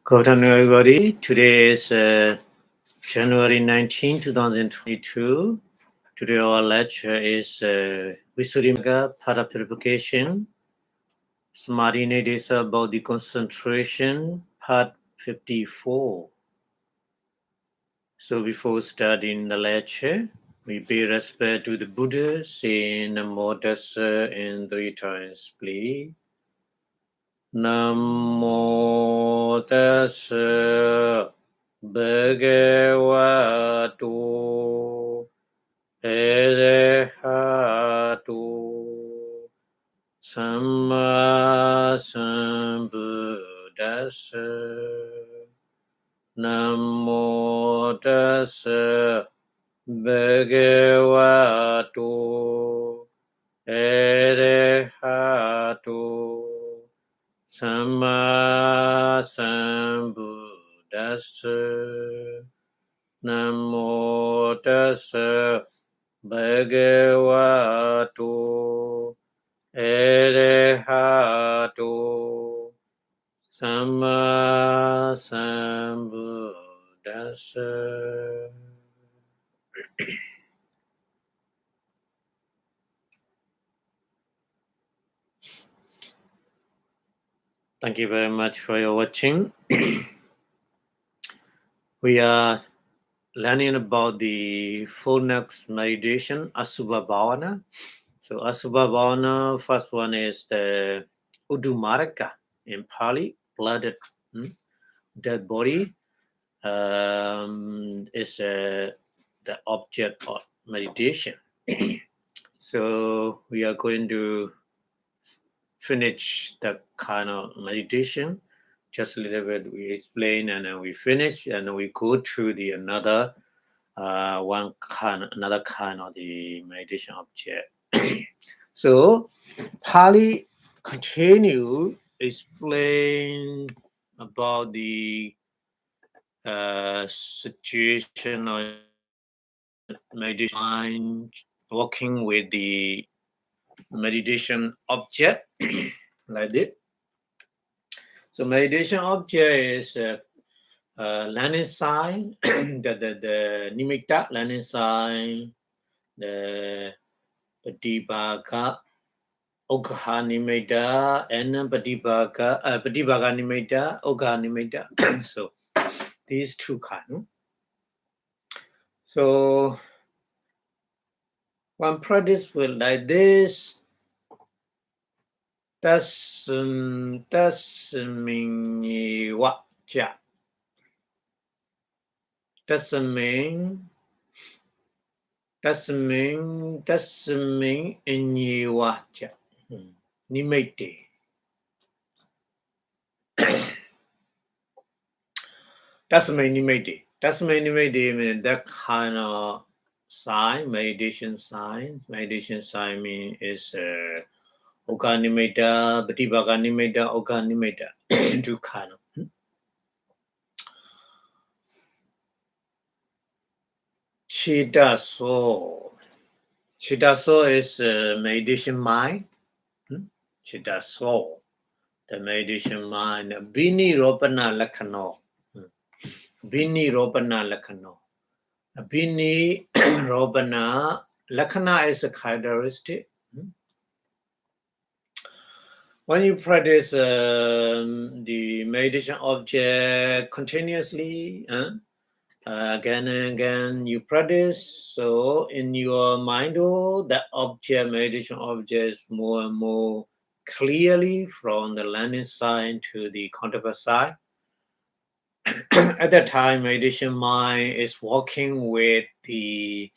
Good afternoon, everybody. Today is January 19, 2022. Today our lecture is Vipassanā part of Purification, Samadhi Nedesa about the concentration, part 54. So before starting the lecture, we pay respect to the Buddha, saying Namo Tassa in 3 times, please. Namo Tassa Bhagavato Arahato Samma Sambuddhassa. Namo Tassa Bhagavato Arahato Samma Sambuddhassa. Namo Tassa Bhagavato Arahato Samma Sambuddhassa. Thank you very much for your watching. We are learning about the fullness meditation, Asubha Bhavana. So Asubha Bhavana, first one is the Udumaraka in Pali, blooded dead body. Is the object of meditation. So we are going to finish the kind of meditation. Just a little bit we explain and then we finish and then we go to the another another kind of the meditation object. So Pali continue explain about the situation or meditation mind working with the meditation object like this. So meditation object is learning sign, the nimitta learning sign, the patibhaka, okha nimitta, and patibhaka nimitta, okha nimitta. So these two kind. So one practice will like this. Tasmin wacha. Tasmin wacha. Nimitte. Tasmin nimitte. Tasmin nimitte means that kind of sign, meditation sign. Meditation sign means is Okha nimitta, patibhaka nimitta, okha nimitta. Two kind of. Chitta-so. Chitta-so is meditation mind. Chitta-so, the meditation mind. Bini ropana lakhano. Bini ropana lakhano. Bini ropana lakhana is a characteristic. When you practice the meditation object continuously, again and again you practice, so in your mind, that object, meditation object, is more and more clearly from the learning side to the contemplative side. At that time, meditation mind is working with the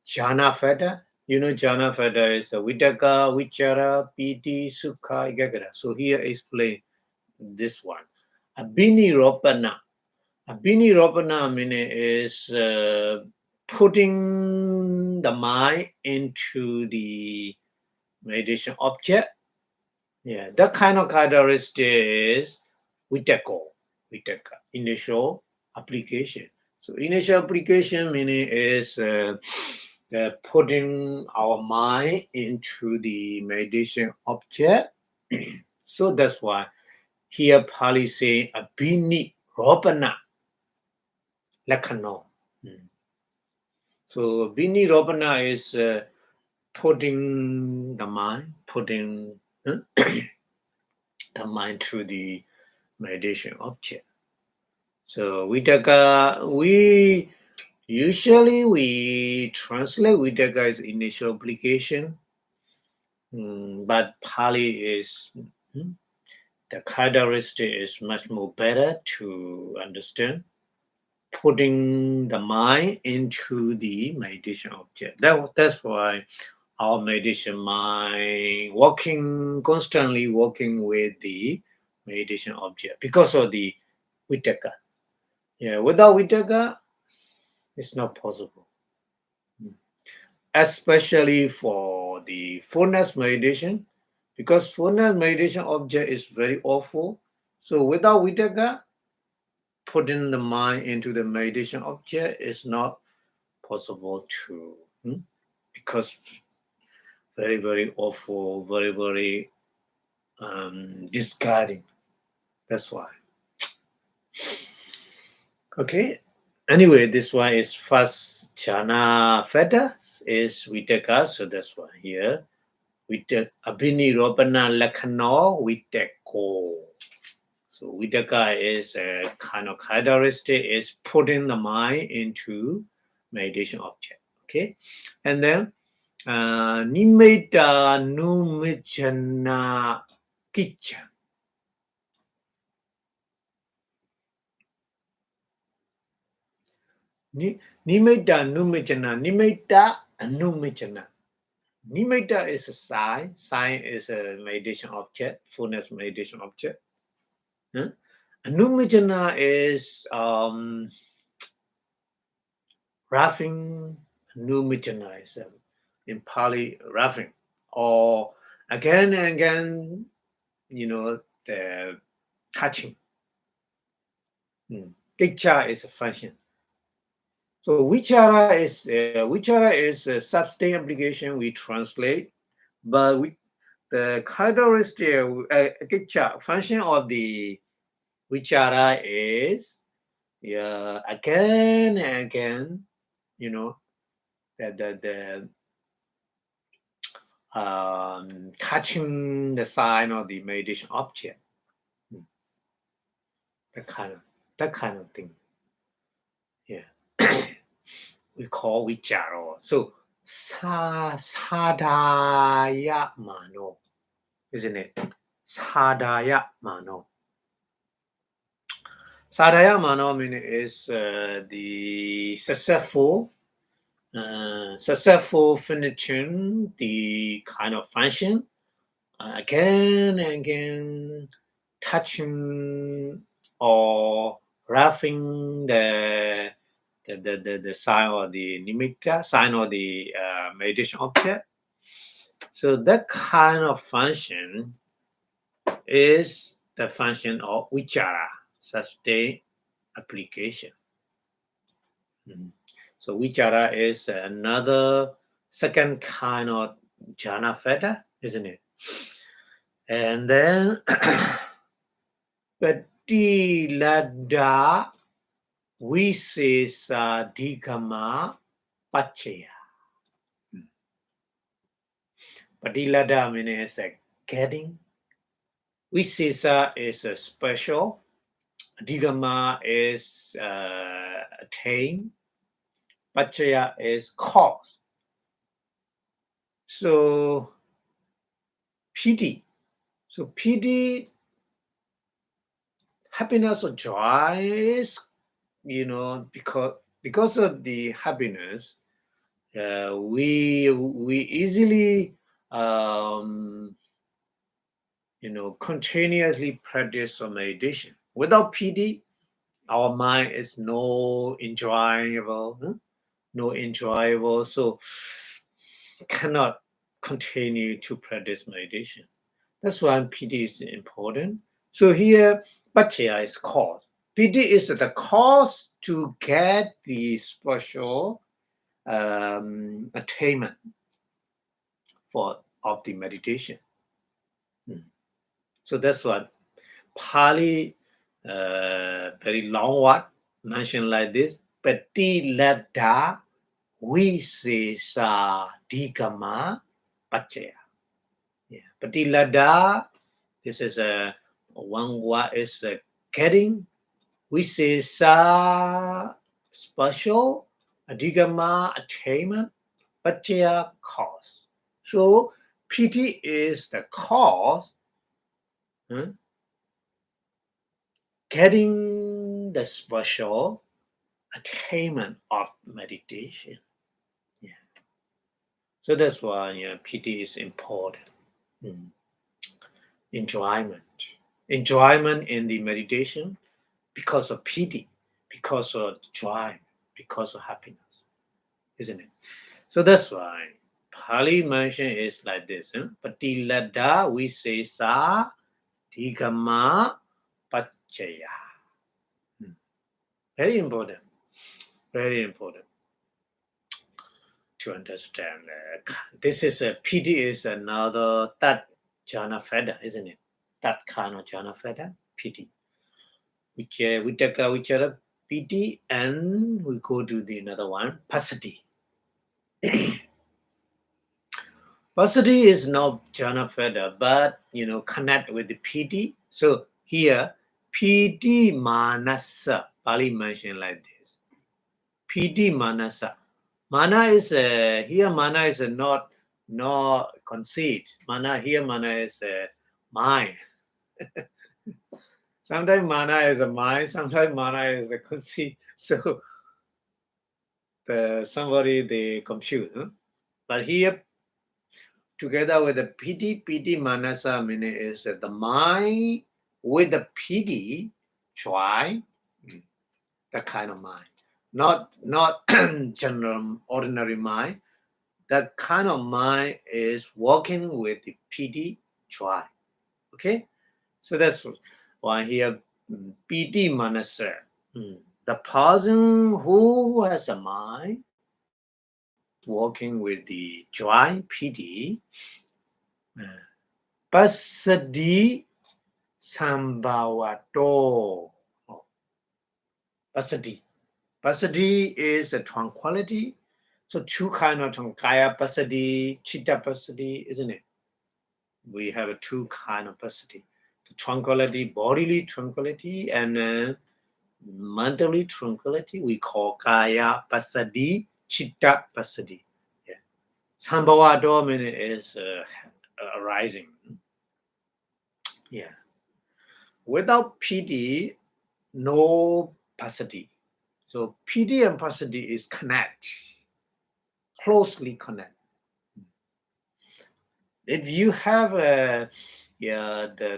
jhana factor. You know, jhana factor is vitaka, vichara, piti, sukha, ekagara. So here explain this one. Abhini ropana. Abhini ropana meaning is putting the mind into the meditation object. Yeah, that kind of characteristic is vitaka, initial application. So initial application meaning is putting our mind into the meditation object. So that's why Here Pali say Abhini Ropana Lakano. So Abhini Ropana is putting the mind, putting the mind to the meditation object. So we usually translate Vitaka as initial application, but Pali is the characteristic is much more better to understand. Putting the mind into the meditation object. That's why our meditation mind constantly working with the meditation object because of the Vitaka. Yeah, without Vitaka, it's not possible. Especially for the fullness meditation, because fullness meditation object is very awful. So without Vitaka, putting the mind into the meditation object is not possible to, because very, very awful, very, very discarding. That's why. Okay. Anyway, this one is first jhana fetter is Vitaka, so that's why here we take Abhini Ropana Lakano, we take go. So Vitaka is a kind of characteristic is putting the mind into meditation object. Okay. And then Nimeta Numijana Kicha. Nimeta Numijana. Nimeta Numijana. Nimeta is a sign. Sign is a meditation object, fullness meditation object. Numijana is roughing. Numijana is in Pali roughing. Or again and again, the touching. Kicha is a function. So vichara is a sustained application we translate, but the characteristic kicha function of the vichara is again and again, the touching the sign of the meditation object, that kind of thing. Yeah. We call vichara. So sadhaya mano, isn't it? Sadhaya mano. Sadhaya mano meaning is the successful finishing the kind of function again and again, touching or roughing the sign or the nimitta, sign or the meditation object. So that kind of function is the function of vichara, sustained application. So vichara is another second kind of jhana fetter, isn't it? And then Patilada Visesa Digama Pachaya. Patilada means a getting. Visesa is a special. Digama is attain. Pachaya is cause. So piti. So piti, happiness or joy is, because of the happiness, we easily continuously practice meditation. Without piti, our mind is no enjoyable, so cannot continue to practice meditation. That's why piti is important. So here, pachaya is cause. Piti is the cause to get the special attainment of the meditation. So that's what Pali, very long word, mentioned like this. Pati ladda visesa digama pachaya. Yeah. Pati ladda, this is a one word is getting. Visesa special, digama attainment, pachaya cause. So piti is the cause. Getting the special attainment of meditation. Yeah. So that's why piti is important. Enjoyment. Enjoyment in the meditation because of piti, because of joy, because of happiness. Isn't it? So that's why Pali mention is like this. Pati ladda visesa digama pachaya. Very important. Very important to understand. This is a PD is another that jhana feda, isn't it? That kind of jhana feda, PD. Which we take which other PD and we go to the another one, passaddhi. Passaddhi is not jhana feda, but connect with the PD. So here, PD manasa, Pali mentioned like this. PD manasa. Mana is here. Mana is not conceit. Mana is mind. Sometimes mana is a mind. Sometimes mana is a conceit. So somebody they confuse. But here, together with the PD manasa meaning is that the mind with the PD try that kind of mind, not general ordinary mind. That kind of mind is working with the PD try. Okay? So that's why here PD manasa. The person who has a mind working with the joy PD, passaddhi sambhavato. Passaddhi. Passaddhi is a tranquility. So two kind of kaya passaddhi, chitta passaddhi, isn't it? We have two kind of passaddhi. The tranquility, bodily tranquility, and mentally tranquility. We call kaya passaddhi, chitta passaddhi. Yeah. Sambhava meaning is arising. Yeah. Without PD, no passaddhi. So PD and passaddhi is closely connect. If you have the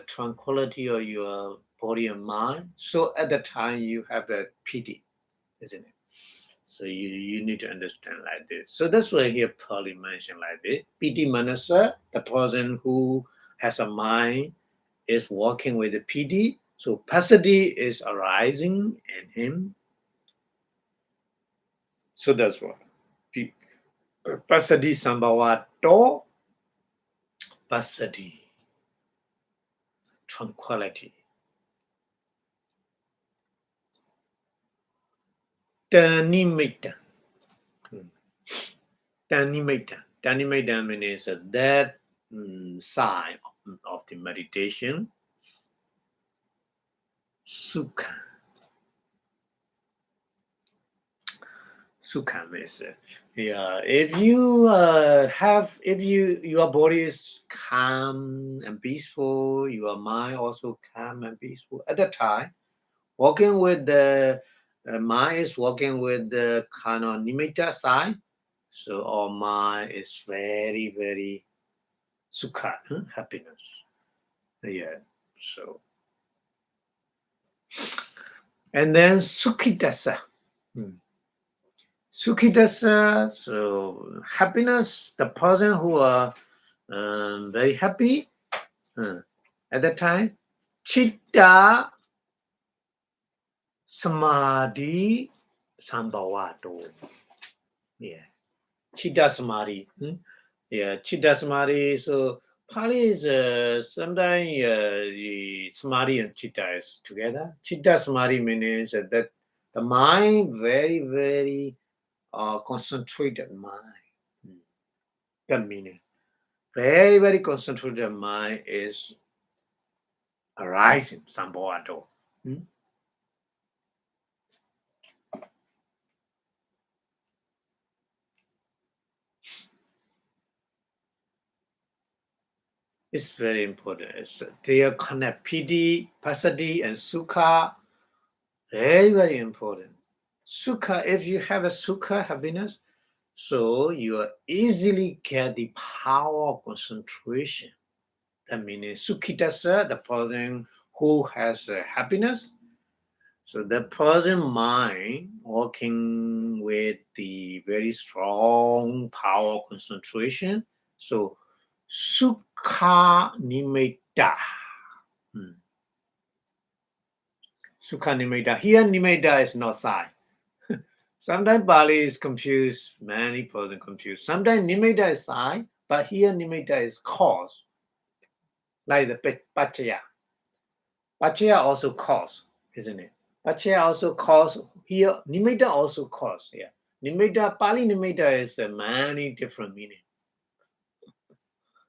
tranquility of your body and mind, so at the time you have the pity, isn't it? So you need to understand like this. So that's why here Pali mentioned like this. Piti manasa, the person who has a mind is working with the piti. So passaddhi is arising in him. So that's what. Passaddhi sambhavato, passaddhi, tranquility. Tanimita. Tanimita means that side of the meditation. Sukha. Sukha means if your body is calm and peaceful, your mind also calm and peaceful. At the time, working with the mind is working with the kind of nimitta side. So our mind is very, very sukha, happiness. Yeah. So and then sukhitasa. Sukhitasa, so happiness, the person who are very happy at that time. Chitta samadhi sambhavato. Yeah. Chitta samadhi. Yeah, chitta samadhi. So Pali is sometimes the samadhi and chitta is together. Chitta samadhi means that the mind very concentrated mind. That meaning very concentrated mind is arising sambhavato. It's very important. They connect piti, passaddhi, and sukha. Very important. Sukha, if you have a sukha, happiness, so you easily get the power of concentration. That means sukhitasa, the person who has happiness. So the person mind working with the very strong power of concentration. So sukha nimitta. Sukha nimitta. Here nimitta is not sign. Sometimes Bali is confused, many persons confused. Sometimes nimitta is sign, but here nimitta is cause. Like the pachaya. Pachaya also cause, isn't it? Pachaya also cause here. Nimitta also cause here. Nimitta, Pali nimitta is many different meaning.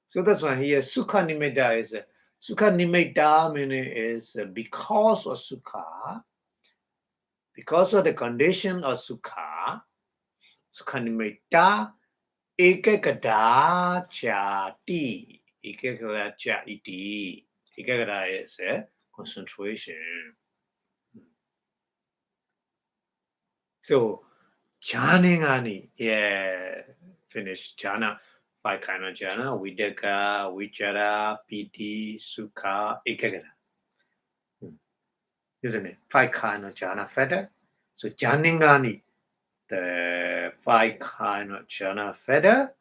So that's why here sukha nimitta is sukha nimitta meaning is because of sukha, because of the condition of sukha, sukha nimitta, ekakada chati, ekakada chati, ekakada is concentration. So jnaningani, finish jhana. 5 kind of jhana, vidaka, vichara, piti, sukha, ekagata. Isn't it? 5 kind of jhana fetter. So jnaningani, the 5 kind of jhana fetter,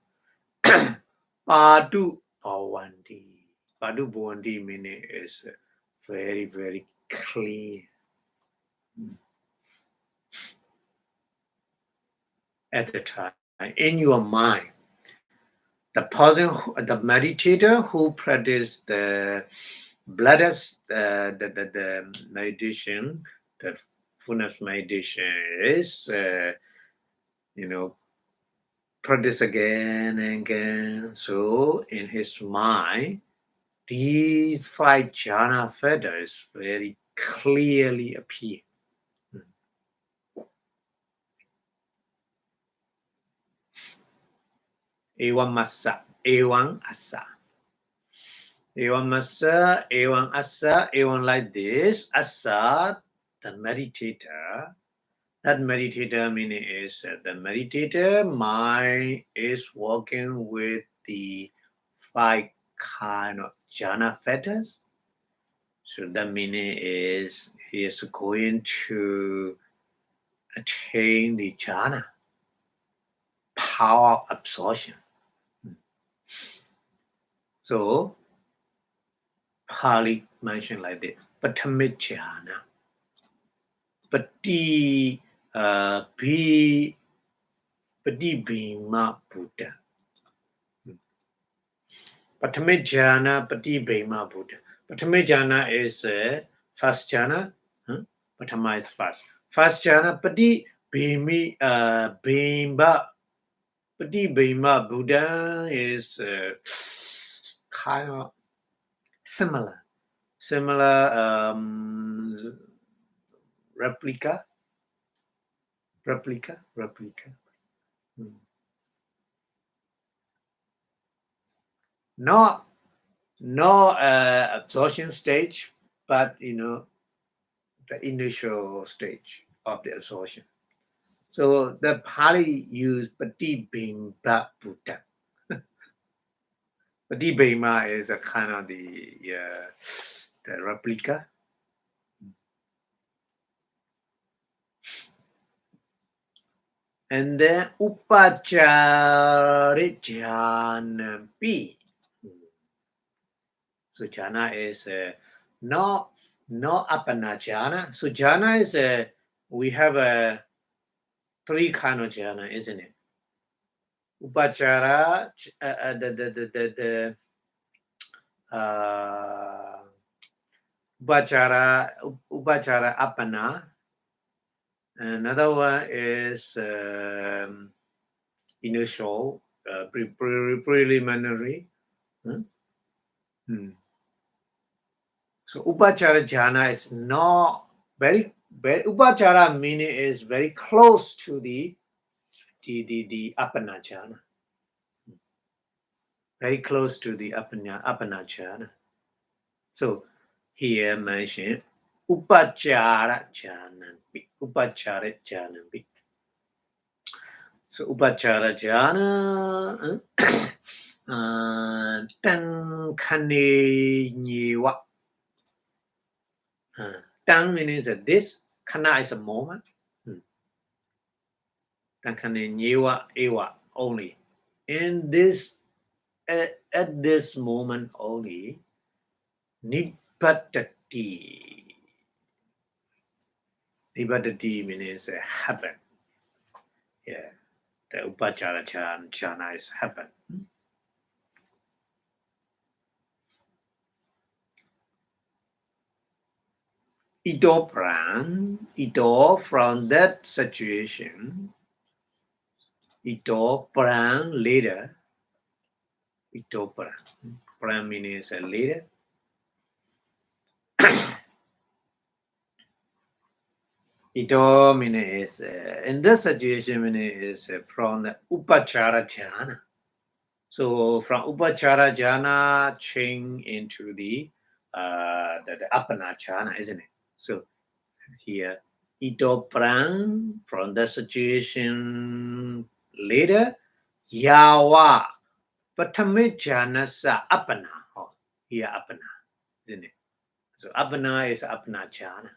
padu bhavanti. Padu bhavanti meaning is very clear. At the time, in your mind, the person, the meditator who practice the bloodless, the meditation, the fullness meditation is, practice again and again. So in his mind, these 5 jhana feathers very clearly appear. Evam massa, evam asa. Evam massa, evam asa, evam like this. Asa, the meditator. That meditator meaning is the meditator mind is working with the 5 kind of jhana fetters. So that meaning is he is going to attain the jhana, power absorption. So Pali mentioned like this, Patamit jhana, Pati Bhima Buddha. Patamit jhana, Pati Bhima Buddha. Patamit jhana is first jhana. Patama is first. First jhana, Pati Bhima Pati Bhima Buddha is kind of similar replica. No absorption stage, but the initial stage of the absorption. So the Pali used Patibhima Buddha. Patibhima is a kind of the replica. And then Upachari Jhana B. So jhana is no apana jhana. So jhana is we have 3 kind of jhana, isn't it? Upachara, the Upachara Appana. Another one is initial, preliminary. So Upachara jhana is not very Upachara meaning is very close to the Appana jhana. Very close to the Appana jhana. So here mentioned Upachara jhana. Upachara jhana. So Upachara jhana Tang Khane Nyiwa. Tang means that this, Khana is a moment. Tang Khane Nyiwa Ewa only. In this at this moment only, Nipatati. Nipatati means happen. Yeah. The Upachara jhana is happen. Ito from that situation, Ito Pran later, Ito Pran means a later. Ito means in this situation means from the Upachara jhana. So from Upachara jhana change into the Appana jhana, isn't it? So here Ito Pran from the situation later Yawa Patame jhana sa Appana. Here Appana, isn't it? So Appana is Appana jhana.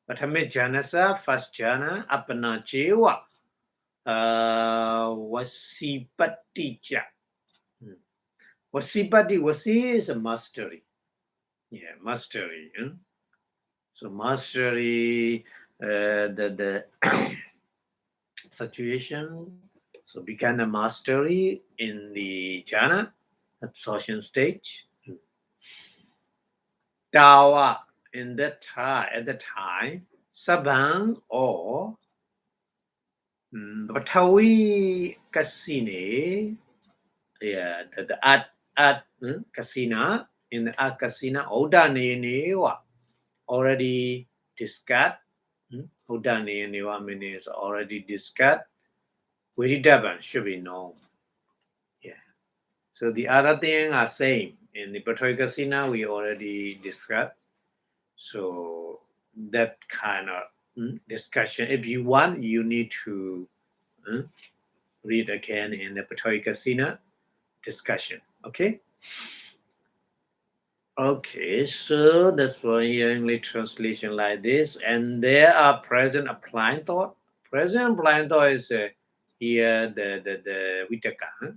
Patame jhana sa first jhana Appana chewa. Wasipati. Wasipati, wasi is a mastery. Yeah, mastery. So mastery, the situation, so become a mastery in the jhana, absorption stage. Tawa, in that time, at the time, Sabang or Batawi Kasine, yeah, the at Kasina, in the at Kasina, Odane already discussed. Odane means already discussed. Viridaban should be known. Yeah. So the other thing are same. In the Batawi Kasina, we already discussed. So that kind of discussion, if you want, you need to read again in the Patoikasina discussion. Okay. Okay, so that's why English translation like this. And there are present applying thought. Present applying thought is here the Vitaka.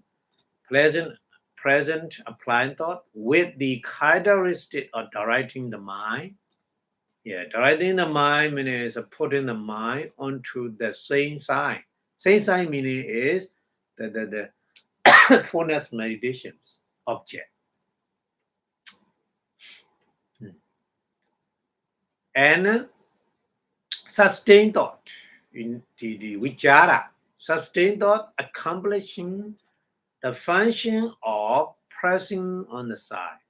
Present applying thought with the characteristic of directing the mind. Yeah, directing the mind means putting the mind onto the same sign. Same sign meaning is the fullness meditations object. And sustained thought in the vichara. Sustained thought accomplishing the function of pressing on the side.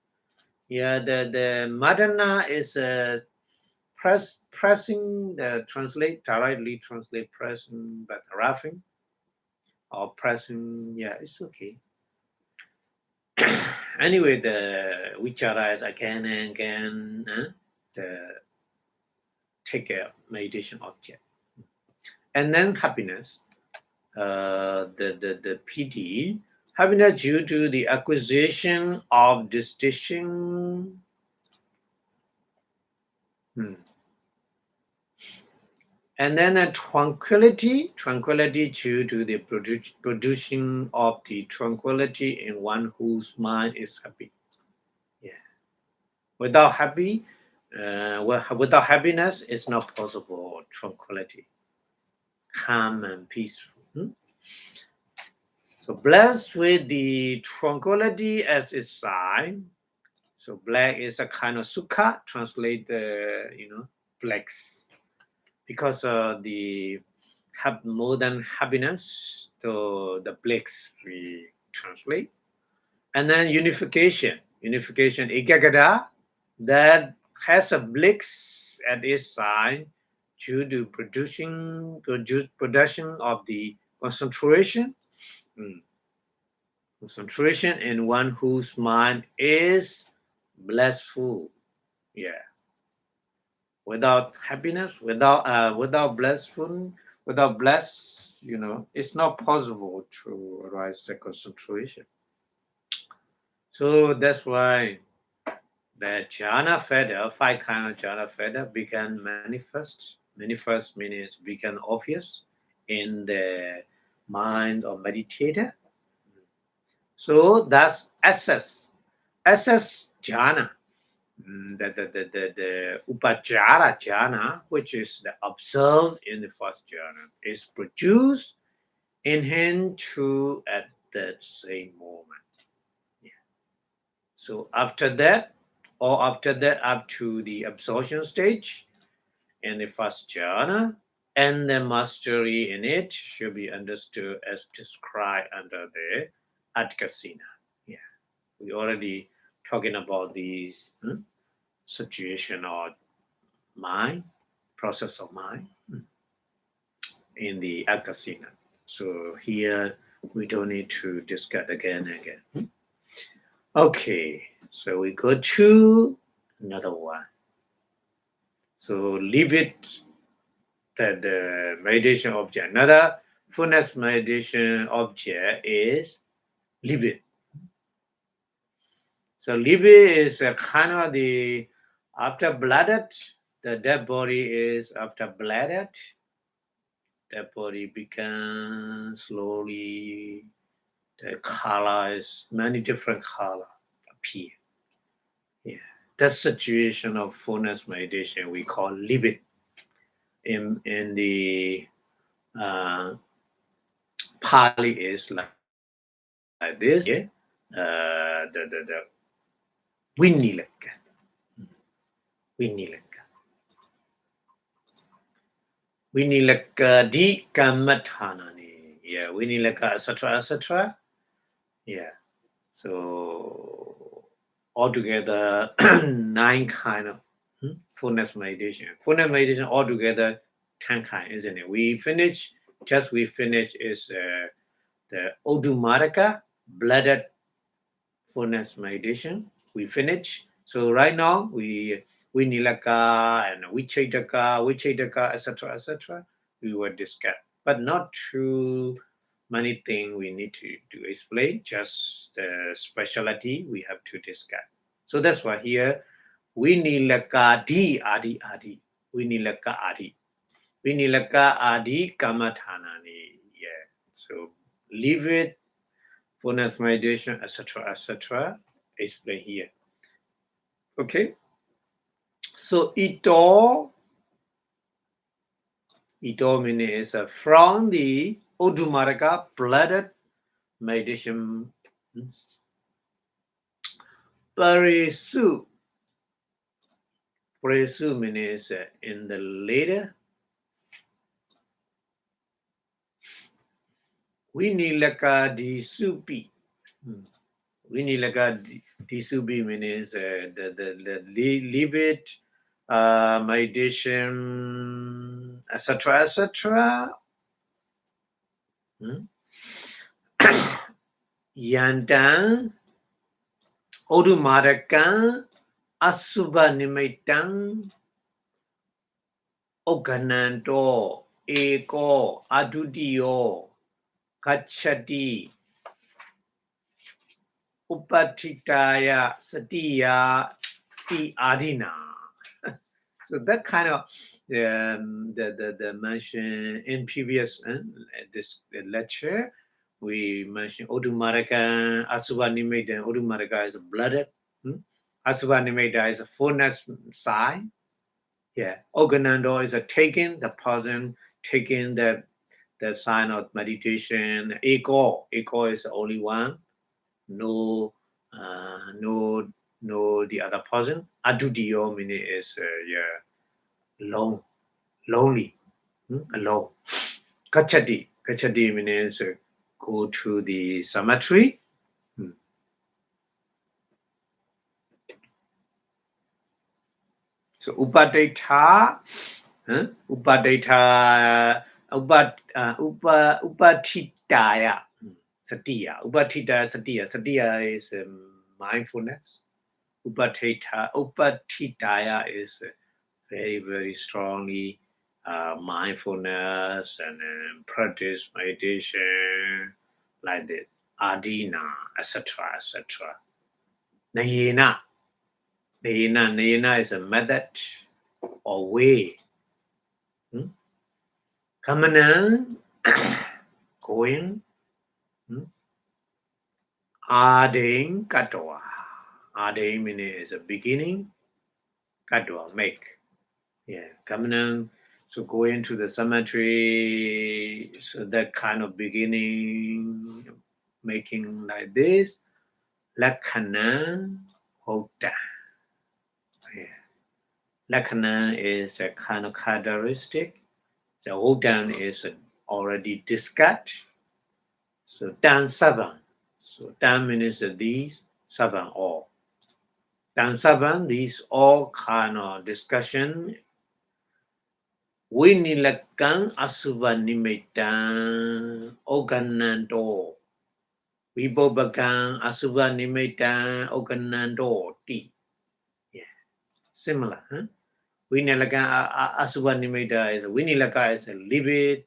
Yeah, the madana is pressing the directly translate pressing, but roughing or pressing, yeah, it's okay. Anyway, the vichara is again and again take a meditation object. And then happiness, the PD, happiness due to the acquisition of distinction. And then a tranquility due to the producing of the tranquility in one whose mind is happy. Yeah. Without happiness, it's not possible tranquility, calm and peaceful. So blessed with the tranquility as its sign. So black is a kind of sukha, translate the blacks, because the have more than happiness. So the blacks we translate, and then unification, ikagada, that has a blacks at its side due to production of the concentration. Mm. Concentration in one whose mind is blissful. Yeah. Without happiness, without blissful, without bless, it's not possible to arise the concentration. So that's why the jhana feather, five kind of jhana feather, began manifest. Manifest means become obvious in the mind of meditator. So that's assess jhana. The upachara jhana, which is the observed in the first jhana, is produced in him too at that same moment. Yeah. So after that, up to the absorption stage in the first jhana, and the mastery in it should be understood as described under the Adhikasina. Yeah, we already talking about these situation or mind, process of mind in the Adhikasina. So here we don't need to discuss again and again. Okay, so we go to another one. So leave it that the meditation object. Another fullness meditation object is libid. So libid is a kind of the after blooded, the dead body is after blooded. Dead body becomes slowly the color is many different color appear. Yeah. That situation of fullness meditation we call libid. In the Pali is like this. The Winilaka. Winilaka. Winilaka di kamathanani. Yeah, Winilaka, etc., etc. Yeah. So altogether, 9 kind of fullness meditation. Fullness meditation altogether 10 kind, isn't it? We finished is the Odumaraka, blooded fullness meditation. We finish. So right now we Nilaka and Vichedaka, etc. We will discuss, but not too many things we need to explain. Just the specialty we have to discuss. So that's why here we Nilaka adi. We Nilaka adi. We Nilaka adi kamathanani. Yeah. So leave it fullness meditation, etc. Explain here. Okay. So ito means from the Odumaraka blooded meditation. Parisu means in the later. Winilaka di supi. Winilaka di supi means the leave it meditation, etc. Yandan Odumaraka Asuba Nimitan Ogananto Eko Adudio Kachati Upatitaya Satiya Ti Adina. So that kind of the mention in previous this lecture, we mentioned Odumaraka, Asubanimeda. Odumaraka is a blooded. Asubanimeda is a fullness sign. Yeah. Oganando is a taking, the person taking the the sign of meditation. Ego is the only one. No, no, the other person. Adutiyo meaning is lonely, alone. Kachati means go to the cemetery. So upadeta, upatitaya, satya is mindfulness. Upatitaya is very, very strongly mindfulness and practice meditation like this. Adina, etc., etc. Nayena is a method or way. Kamana, going. Ading katwa. Ading meaning is a beginning. Katwa, make. Yeah, Kamana. So going to the cemetery, so that kind of beginning, making like this. Lakana Hota. Yeah. Lakana is a kind of characteristic. The Hotan is already discussed. So Dan Saban. So Dan means these, Saban all. Dan Saban, these all kind of discussion. Winilakan Asuba Nimitan Oganando. Vibobakan Asuba Nimitan Oganando T. Similar, huh? Winilaka Asuba Nimeda is Winilaka is a livid.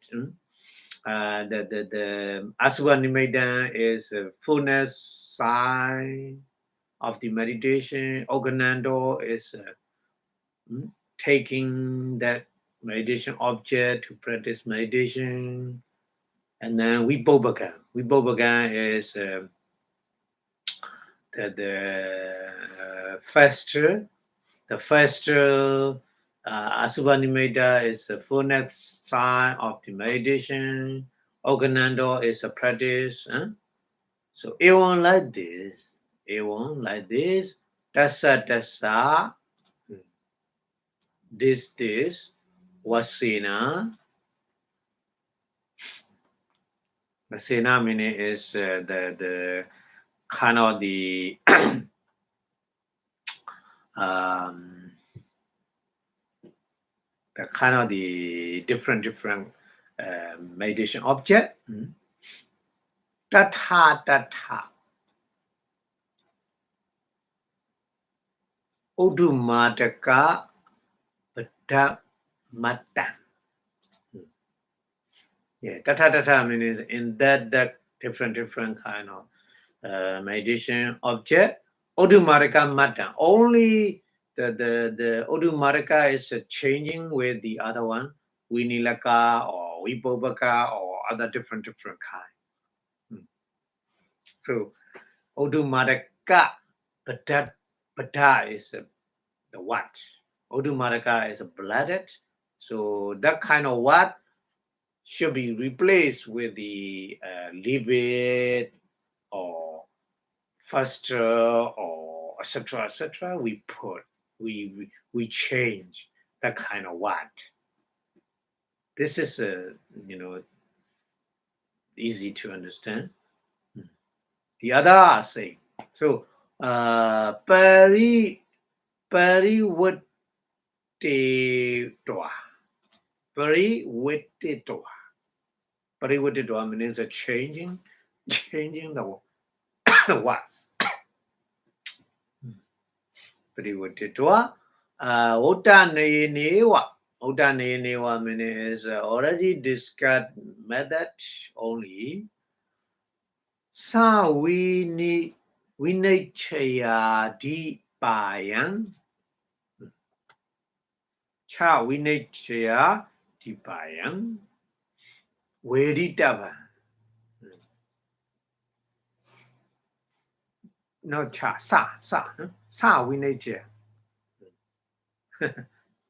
The Asuba Nimeda is a fullness sign of the meditation. Oganando is taking that meditation object to practice meditation. And then Wibobagan is the faster. The first Asubanimeda is the fullness sign of the meditation. Organando is a practice. So A1 like this. Tassa. This. Vasena. Vasena meaning is the kind of the the kind of the different meditation object. Tatha. Udumadaka Padamata. Yeah, tatha means in that different kind of meditation object. Udumadaka Mata. Only the Udumadaka is changing with the other one. Winilaka or Vipobaka or other different kind. So Udumadaka Pada is the what. Udumadaka is a blooded. So that kind of what should be replaced with the livid or faster or etc. We change that kind of what. This is easy to understand. The other say so. Pariwattetwa. Pariwattetwa means a changing the what's. Pariwattetwa. Otanenewa means already discussed method only. Sa Vinachaya Dipayan. Cha Vinachaya Dipayan. Veritava. No cha sa Vinachaya.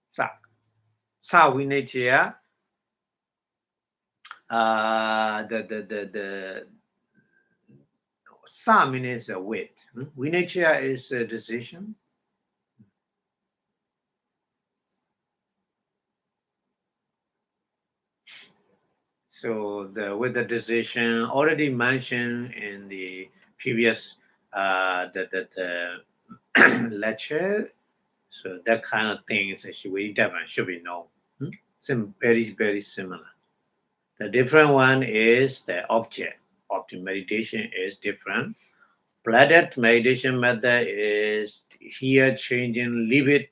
Sa Vinachaya the sa means with. Vinachya is a decision. So with the decision already mentioned in the previous the lecture, so that kind of things actually should be known. Very similar. The different one is the object of the meditation is different. Bladed meditation method is here changing leave it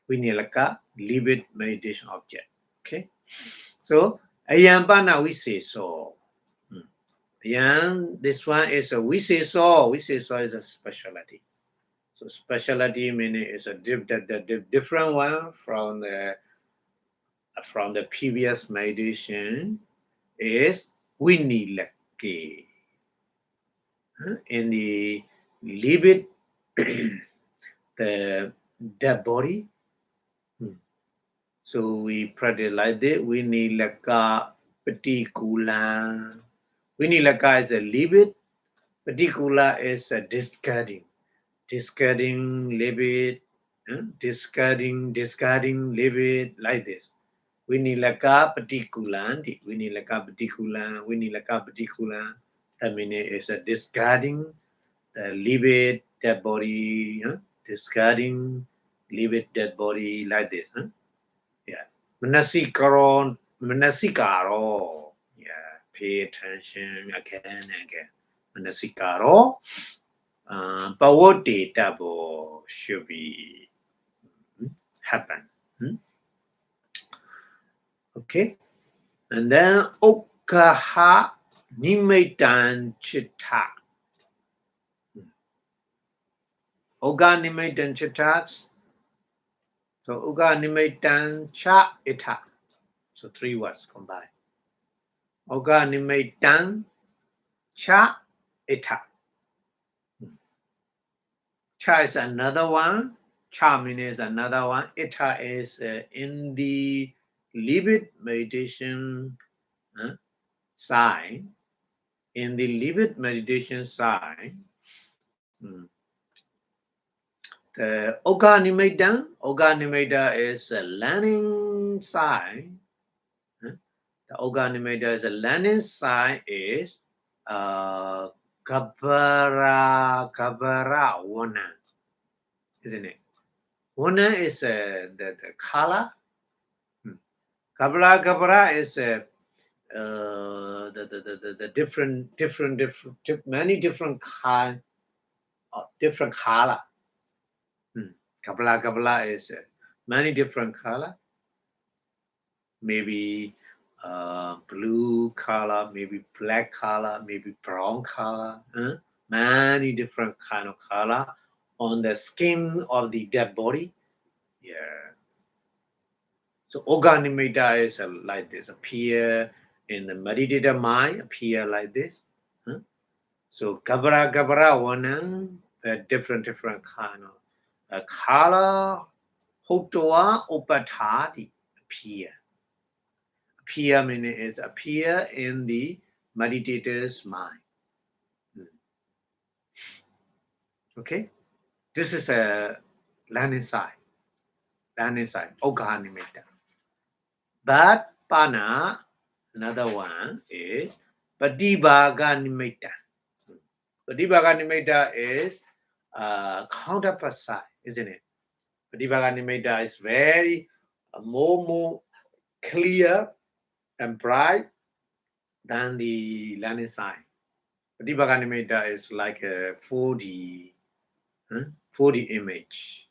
vinilaka, leave it meditation object. Okay. So ayambana we say so. And this one is a we say so. We say so is a specialty. So specialty meaning is a different one from the previous meditation is winilake. In the leave it the dead body. So we practice like this. Vinilaka patikula. Vinilaka is a leave it. Patikula is a discarding. Discarding, leave it. Discarding, leave it. Like this. Vinilaka patikulanti. Vinilaka patikula. Vinilaka patikula. That means it's a discarding, leave it, dead body. Discarding, leave it, dead body. Like this. Yeah. Manasikaro. Yeah. Pay attention again and again. Manasikaro. Pavote tabo should be happen. Okay. And then okaha nimaitan chitta. Oga nimaitan chittas. So uga nimaitan cha ita. So 3 words combined. Oga nimaitan cha ita. Cha is another one. Cha means another one. Ita is in the libid meditation sign. In the libid meditation sign, the Oga Nimeda is a learning sign. The Oga Nimeda is a learning sign is Kabara Wana, isn't it? Wana is the color. Kabara is the different many different kind of different color. Kabbalah is many different color. Maybe blue color, maybe black color, maybe brown color. Many different kind of color on the skin of the dead body. Yeah. So Oganimeda is like this, appear in the meditative mind, appear like this. So Gabara one, different kind of color, Hotoa Opatadi appear. Appear meaning is appear in the meditator's mind. Okay, this is a learning side. Oganimeda. But Pana, another one is Padibaga Nimeta. Padibaga Nimeta is counterpart side, isn't it? Padibaga Nimeta is very more clear and bright than the learning side. Padibaga Nimeta is like a 4D image,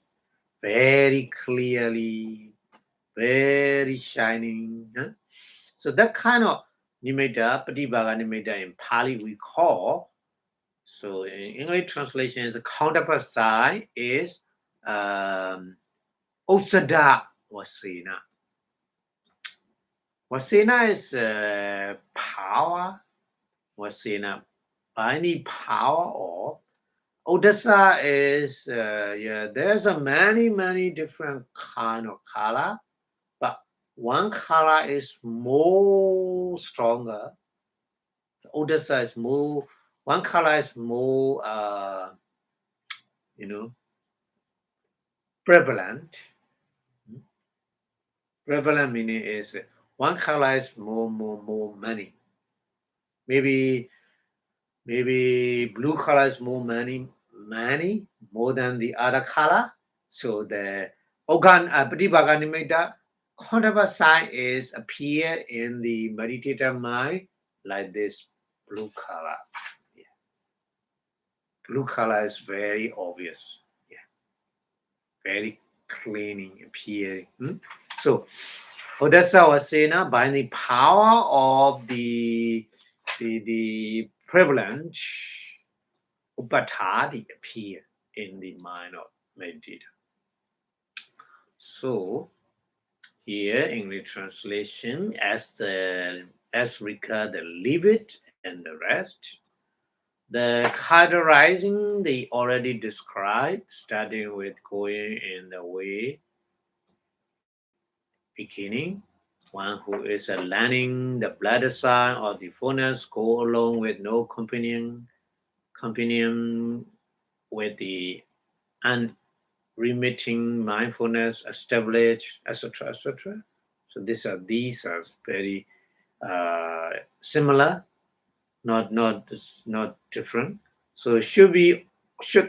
very clearly, very shining. So that kind of Nimeta, Padibaga Nimeta in Pali we call. So in English translation, the counterpart side is Osada Wasena. Wasena is power. Wasena, any power or Odessa is there's a many different kind of color, but one color is more stronger. The other side is more. One color is more, you know, prevalent. Prevalent meaning is one color is more many. Maybe blue color is more many more than the other color. So the Pratibhaga nimitta counterpart sign is appear in the meditator mind like this blue color. Yeah. Blue color is very obvious. Yeah. Very cleaning appearing. So Odessa was saying by the power of the prevalent upatadi appear in the mind of meditator. So here English translation as regard the livid and the rest, the categorizing they already described, starting with going in the way beginning. One who is learning the bladder sign or the fullness go along with no companion with the unremitting mindfulness established, etc., etc. So these are very similar, not different. So should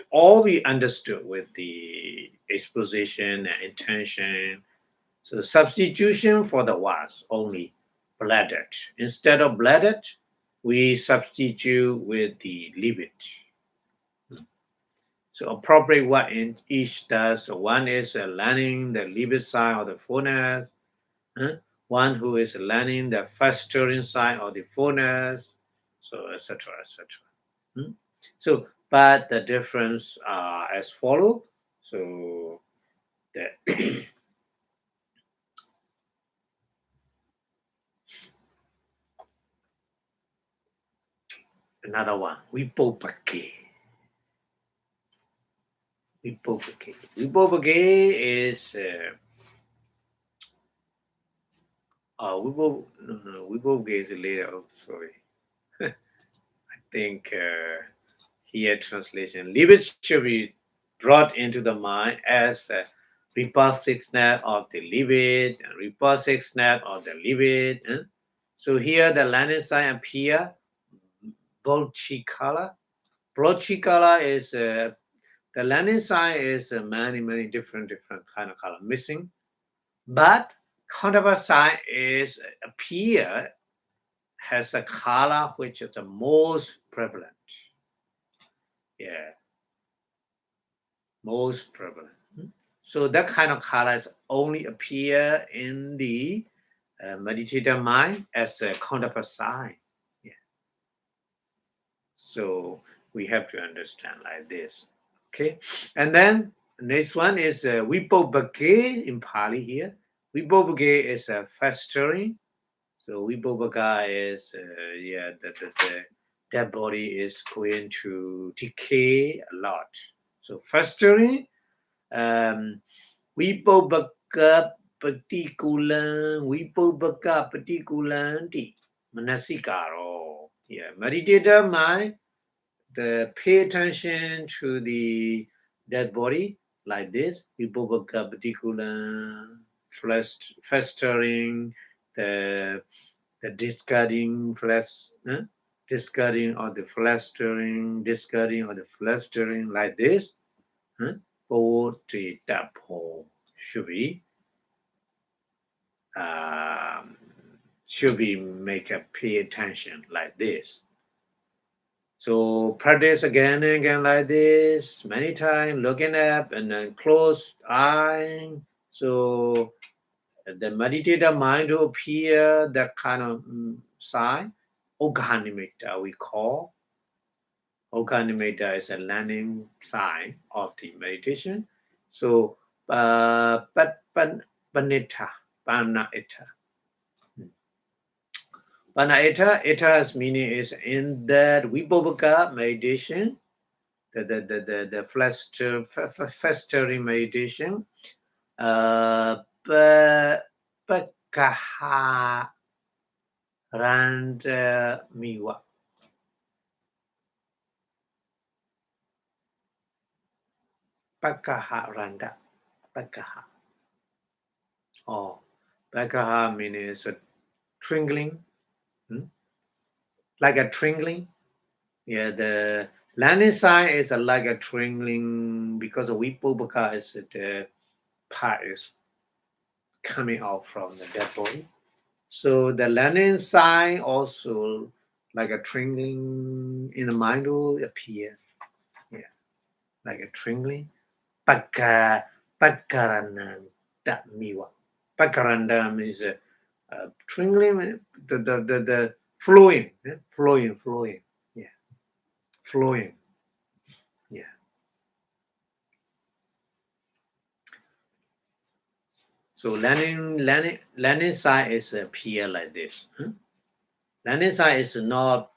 all be understood with the exposition and intention. So substitution for the was only bladdered. Instead of bladdered, we substitute with the livid. So appropriate what in each does. So one is learning the livid side of the fullness. One who is learning the festering side of the fullness. So etc. etc. So but the difference are as follow. So the another one, Vipassanā. Vipassanā is Vipassanā is later. Oh, sorry, I think here translation. Livid should be brought into the mind as Vipassanā of the livid and Vipassanā of the livid. So here the landing sign appear Bolchikala. Bolchikala is the landing sign is many different kind of color missing, but counterpart sign is appear has a color which is the most prevalent. Yeah, most prevalent. So that kind of colors only appear in the meditator mind as a counterpart sign. Yeah. So we have to understand like this. Okay, and then next one is Vipassanā in Pali here. Vipassanā is a festering. So Vipassanā is that body is going to decay a lot. So festering, Vipassanā patikulanti manasikaro. Yeah, meditator mind pay attention to the dead body like this. Vipassanā patikulan festering, the discarding discarding or the flestering, discarding or the flestering like this. Should be make a pay attention like this. So practice again and again like this, many times, looking up and then close eye. So the meditator mind will appear that kind of sign. Oganimita we call. Oganimita is a learning sign of the meditation. So panita. Ita's meaning is in that Vipassanā meditation, the festering meditation, Pakaha Randa Miwa. Pakaha Randa. Pakaha. Oh, Pakaha means a twinkling. Like a twinkling. Yeah, the landing sign is like a twinkling because the Vipassanā is the part is coming out from the dead body. So the landing sign also like a twinkling in the mind will appear. Yeah, like a twinkling. Pakaranda miwa. Pakaranda means twinkling, the flowing, flowing. Yeah, flowing. Yeah. So landing side is appear like this. Landing side is not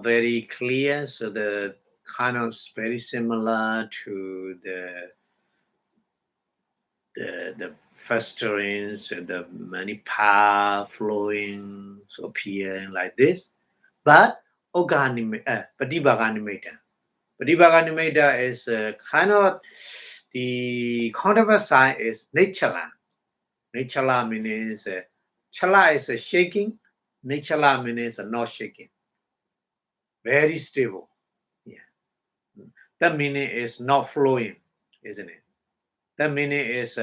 very clear, so the kind of very similar to the festering, so the many power flowing, so appearing like this. But Patibaganimata. Patibaganimata is kind of the counterpart side is Nechala. Nechala means chala is shaking. Nechala means not shaking. Very stable. Yeah. That meaning is not flowing, isn't it? That meaning is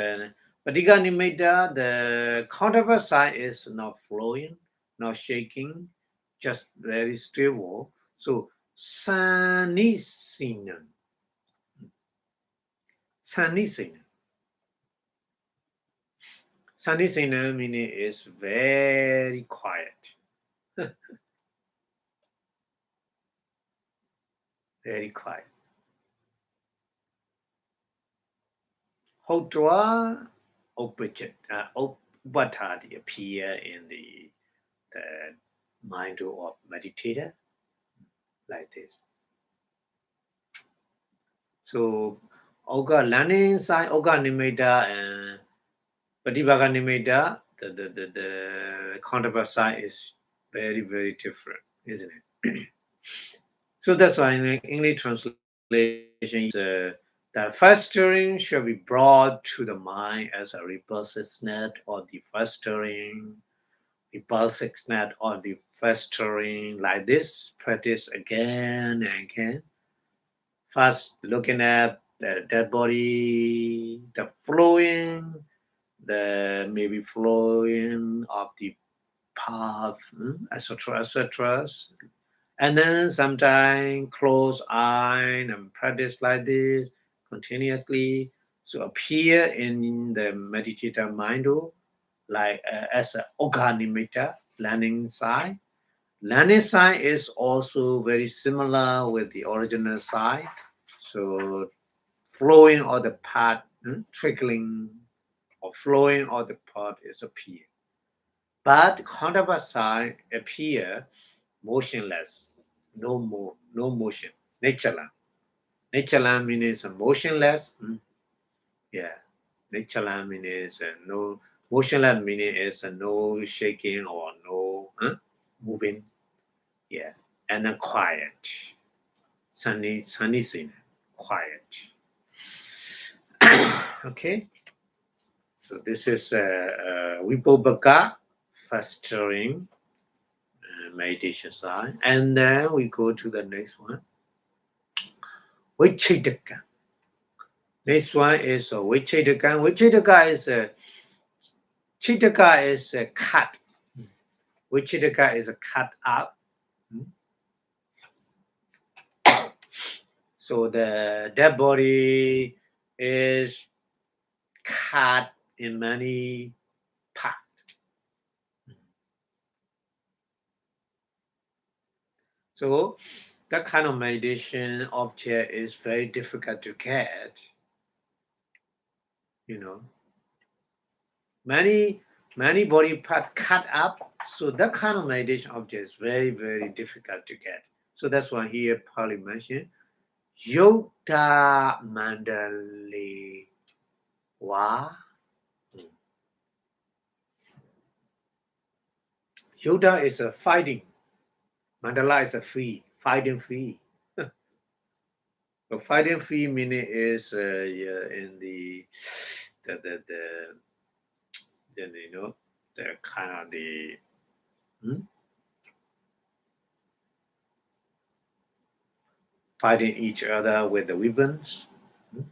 Patiganimata, the counterpart side is not flowing, not shaking, just very stable. So Sanisinam. Sanisinam. Sanisinam meaning is very quiet. Very quiet. Hotwa Upatati appear in the mind of meditator like this. So Oga learning side, Oga Nimeda and Patibaga Nimeda, the counterpart side is very, very different, isn't it? So that's why in English translation that festering shall be brought to the mind as a repulsiveness or the festering, repulsiveness or the festering, like this, practice again and again. First, looking at the dead body, the flowing, the maybe flowing of the path, etc., etc. And then sometimes close eye and practice like this continuously. So appear in the meditator mind like as an organimita, learning side. Learning side is also very similar with the original side. So flowing of the part, trickling or flowing of the part is appear. But counterpart side appear motionless, no motion. Nature land means motionless. Yeah, nature land means no motionless meaning is no shaking or no moving. Yeah, and then quiet, sunny scene, quiet. Okay, so this is Vipassanā fostering meditation side, and then we go to the next one. Vichitaka. Next one is Vichitaka. Vichitaka is Chitaka is a cut. Vichitaka is a cut up. So the dead body is cut in many parts. So that kind of meditation object is very difficult to get. You know, many body part cut up. So that kind of meditation object is very, very difficult to get. So that's why here Pali mentioned Yoga Mandali Wa. Yoda is a fighting. Mandala is a free, fighting free. So fighting free meaning is in the the kind of hmm, fighting each other with the weapons. Hmm,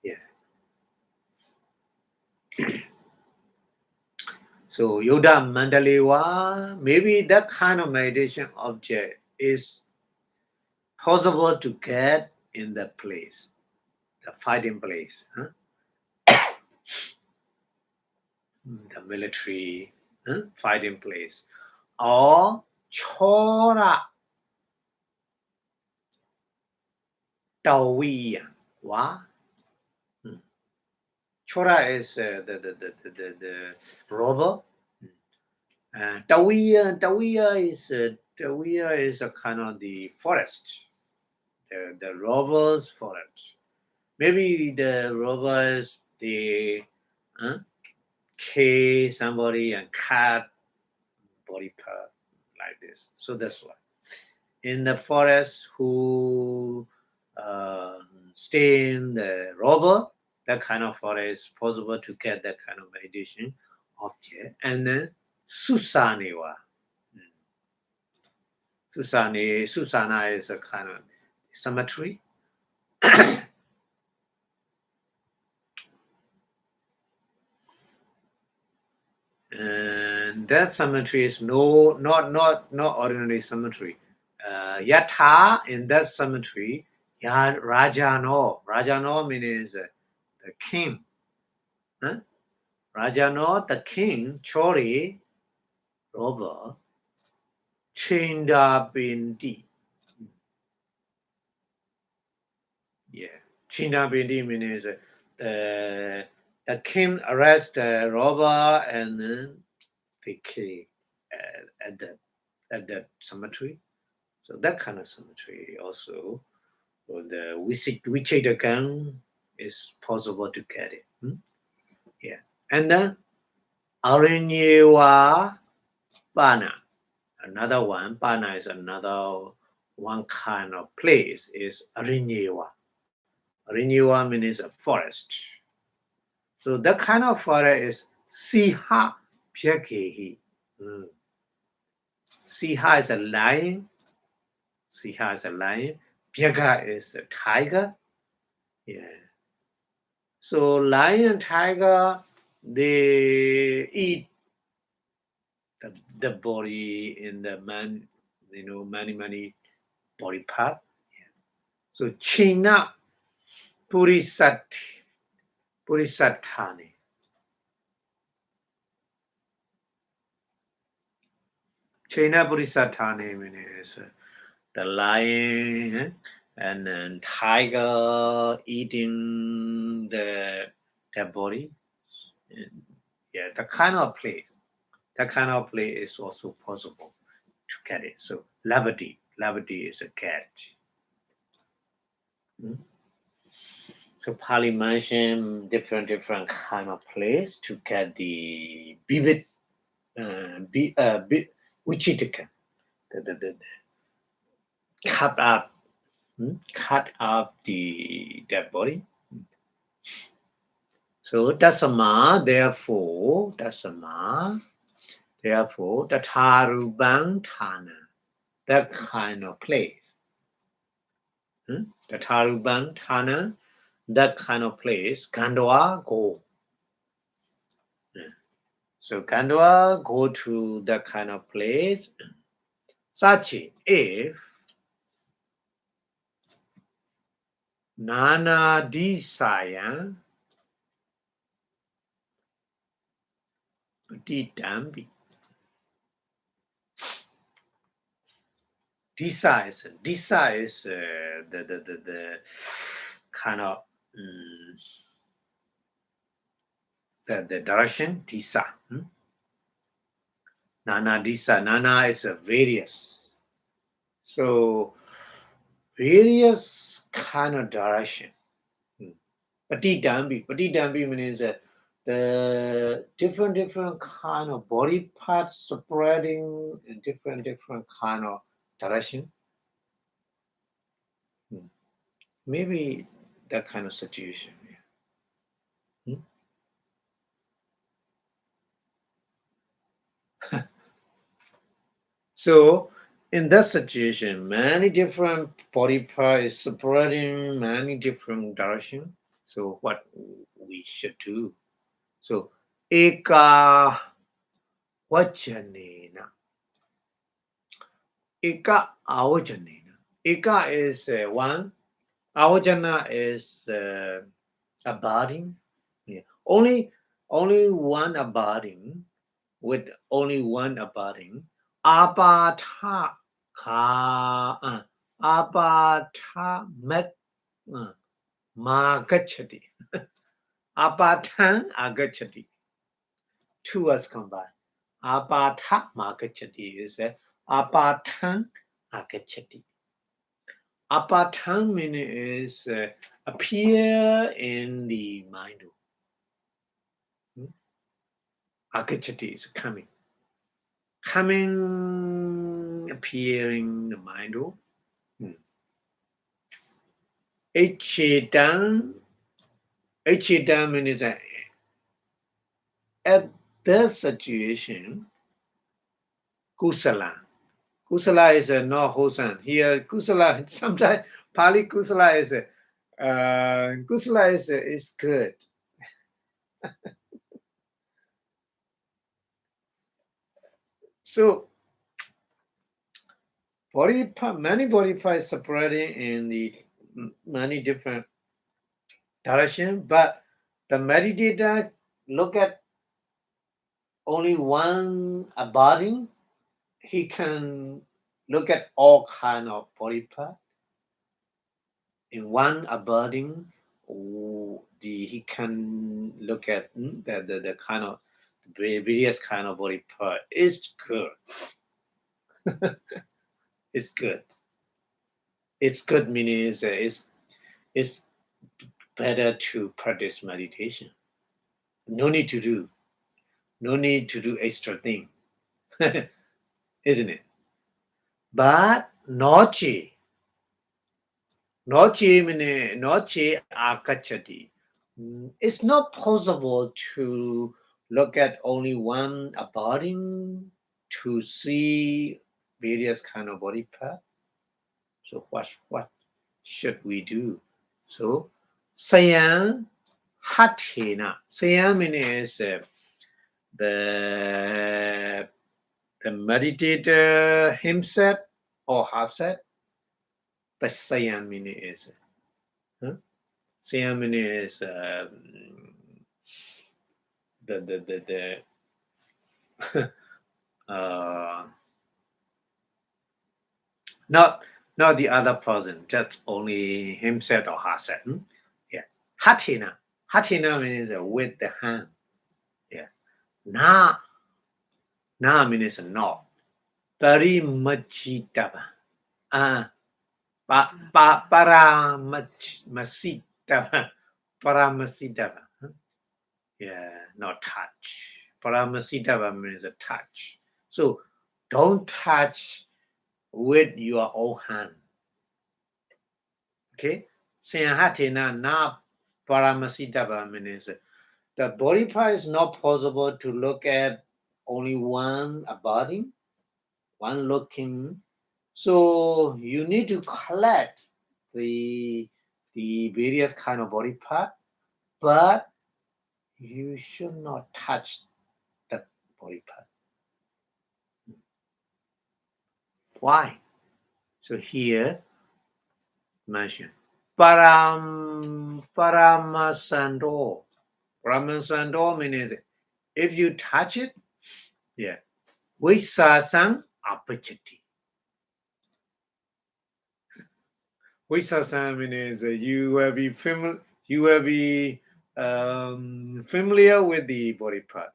yeah. So Yoda Mandalewa, maybe that kind of meditation object is possible to get in that place, the fighting place, huh? The military fighting place, or Chora Tawiya. Wa? Chora is the robber. Tawiya is a kind of the forest, the robbers forest. Maybe the robbers they uh, kill somebody and cut body part like this. So that's why in the forest who stay in the robber, that kind of forest possible to get that kind of meditation object. And then Susanewa. Susana is a kind of cemetery. And that cemetery is not ordinary cemetery. Yatha in that cemetery, Yad Rajano. Rajano means the king. Huh? Rajano, the king, Chori, robber, Chinda Bindi. Yeah. Chinda Bindi means the king arrests the robber and then they kill at that cemetery. So that kind of cemetery also, or the Wichitagan is possible to get it. Yeah. And then Arinyewa Bana. Another one, Bana is another one kind of place is Arinyewa. Arinyewa means a forest. So that kind of forest is Siha Pyakehi. Siha is a lion. Siha is a lion. Byaga is a tiger. Yeah. So lion and tiger, they eat the body in the man, many body part. Yeah. So China Purisatthani. China Purisatthani means the lion and then tiger eating their body. And yeah, that kind of place. That kind of play is also possible to get it. So Lavati is a cat. So Pali mentioned different kind of place to get the bibit, Wichitika, the cut up the dead body. So Dasama, therefore, the Tarubang Thana, that kind of place. The Tarubang Thana, that kind of place, Kandwa go. So Kandwa go to that kind of place. Such if Nana desire Dambi. Disa is the kind of the direction Disa. Nana Disa. Nana is various. So various kind of direction. Pati Dambi means the different kind of body parts spreading in different kind of direction. Maybe that kind of situation. Hmm? So in that situation, many different body parts spreading many different direction. So what we should do? So eka vajanena. Eka avajanena. Eka is one. Avajana is abiding. Yeah. Only one abiding with only one abiding. Apatha ka apatha met magachati. Apathan agachati. Two words combined. Apatha magachati is apathan agachati. Apathan meaning is appear in the mind. Agachati is coming. Coming, appearing the mind. Ichidan means at that situation, kusala. Kusala is not wholesome. Here, kusala, sometimes Pali kusala is good. So, many body parts separating in the many different direction, but the meditator look at only one body. He can look at all kind of body part in one abiding. He can look at the kind of various kind of body part. It's good. It's good. It's good meaning it's better to practice meditation. No need to do extra thing, isn't it? But noche akachati. It's not possible to look at only one abiding to see various kind of body part. So what should we do? So sayang hatina. Sayang means the meditator himself or herself. The sayang meaning is sayang meaning is the not the other person, just only himself or herself. Yeah. Hatina means with the hand. Yeah. Na means not. Parimachitava. Paramasitava. Paramasitava. Yeah, not touch. Paramasitava means a touch. So don't touch with your own hand. Okay? Sayahatina na paramasitava means the body part is not possible to look at only one body, one looking. So you need to collect the various kind of body part, but you should not touch the body part. Why? So here mention paramasando. Paramasando means if you touch it, yeah, Vipassanā opportunity. Vipassanā means you will be familiar with the body part.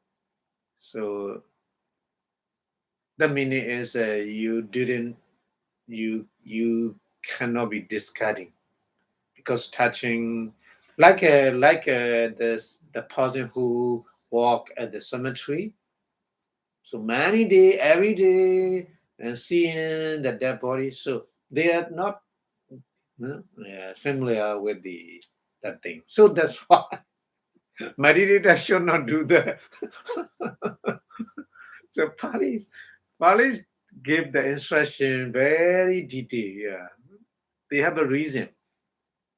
So the meaning is you cannot be discarding because touching like this the person who walk at the cemetery. So many day, every day, and seeing the dead body. So they are not familiar with the that thing. So that's why meditators should not do that. So Palis give the instruction very detailed. Yeah, they have a reason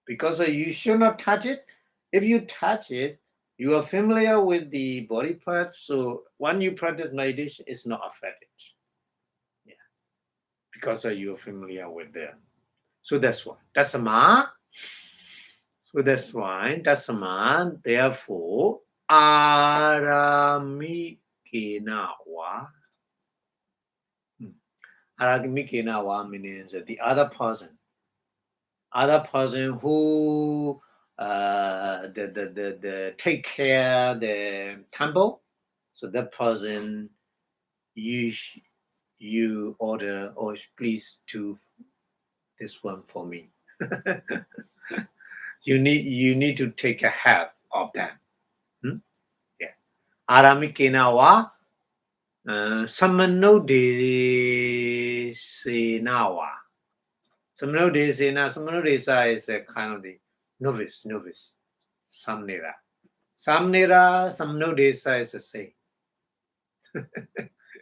because you should not touch it. If you touch it, you are familiar with the body part. So when you practice meditation, it's not affected. Yeah, because you are familiar with them. So that's why. That's ma. So that's why. That's ma. Therefore, aramikenawa. Aramikenawa means the other person who the take care the temple. So that person you you order or please do this one for me. You need to take a help of them. Hmm? Yeah. Aramikenawa samanode senawa. Samanode sena samanode is a kind of the novice. Samnera. Samnera, Samnodesa is the same.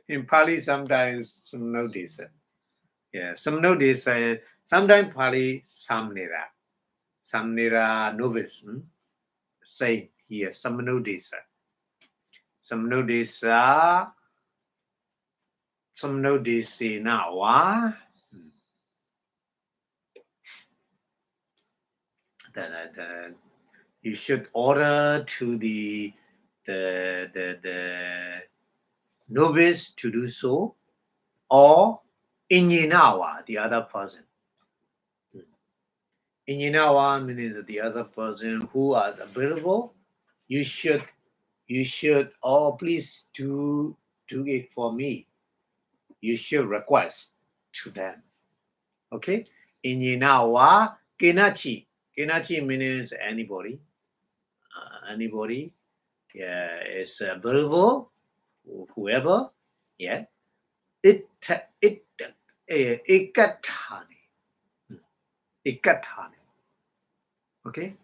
In Pali, sometimes Samnodesa. Yeah, Samnodesa, sometimes Pali, Samnera. Samnera novice. Same here, Samnodesa. Samnodesa, Samnodesi nawa. Then you should order to the novice to do so, or Inyinawa, the other person. Inyinawa means the other person who are available. You should, oh, please do it for me. You should request to them. Okay? Inyinawa kenachi. Kenachi means anybody. Anybody. Yeah, is available. Whoever. Yeah. Ikatani. Ikatani. Okay?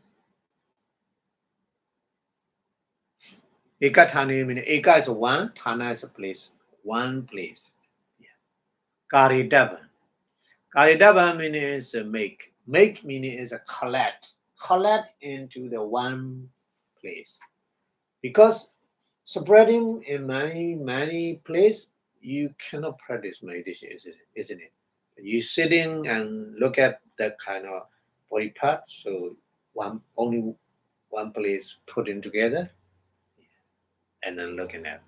Ikatani means Eka is one, Thana is a place. One place. Yeah. Karidava. Karidava means make. Make meaning is a collect. Collect into the one place. Because spreading in many places, you cannot practice meditation, isn't it? You sitting and look at that kind of body part, so only one place putting together and then looking at.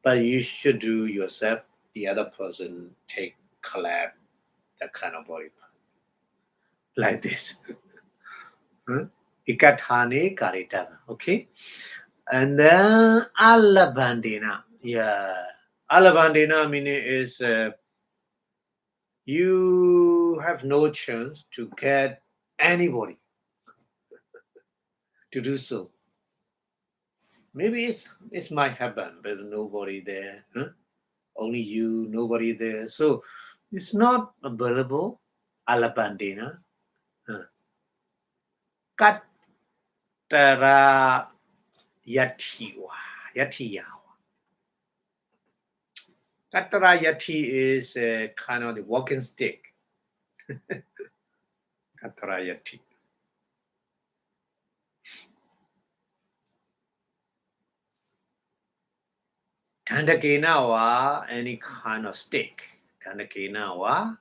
But you should do yourself, the other person take collab that kind of body part. Like this. Ikatane karitana. Okay. And then alabandina. Yeah. Alabandina meaning is you have no chance to get anybody to do so. Maybe it might happen, but nobody there. Only you, nobody there. So it's not available. Alabandina. Katara yatiwa. Yatiyawa. Katara yati is kind of the walking stick. Katara yati. Tandakinawa, any kind of stick. Tandakinawa.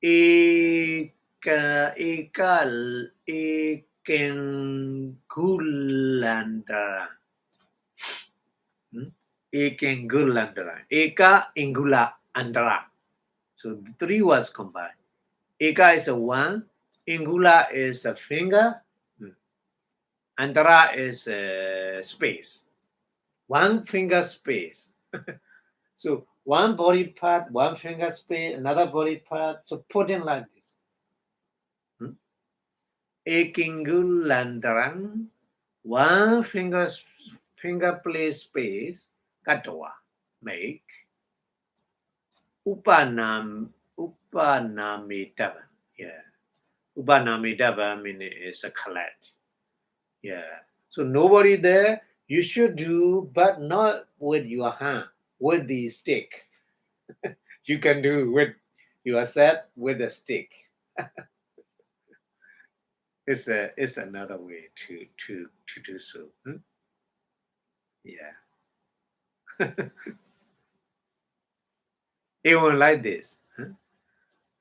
Ekengulandara. Ekengulandara. Eka ingula andara. So the three words combined. Eka is a one. Ingula is a finger. Andara is a space. One finger space. So one body part, one finger space, another body part. So put in like this. Ekingulandarang, one finger place space, Katawa, make Upanamidava. Yeah. Upanamidava meaning is a collect. Yeah. So nobody there, you should do, but not with your hand, with the stick. You can do with your set with a stick. It's another way to do so. Yeah. Even like this.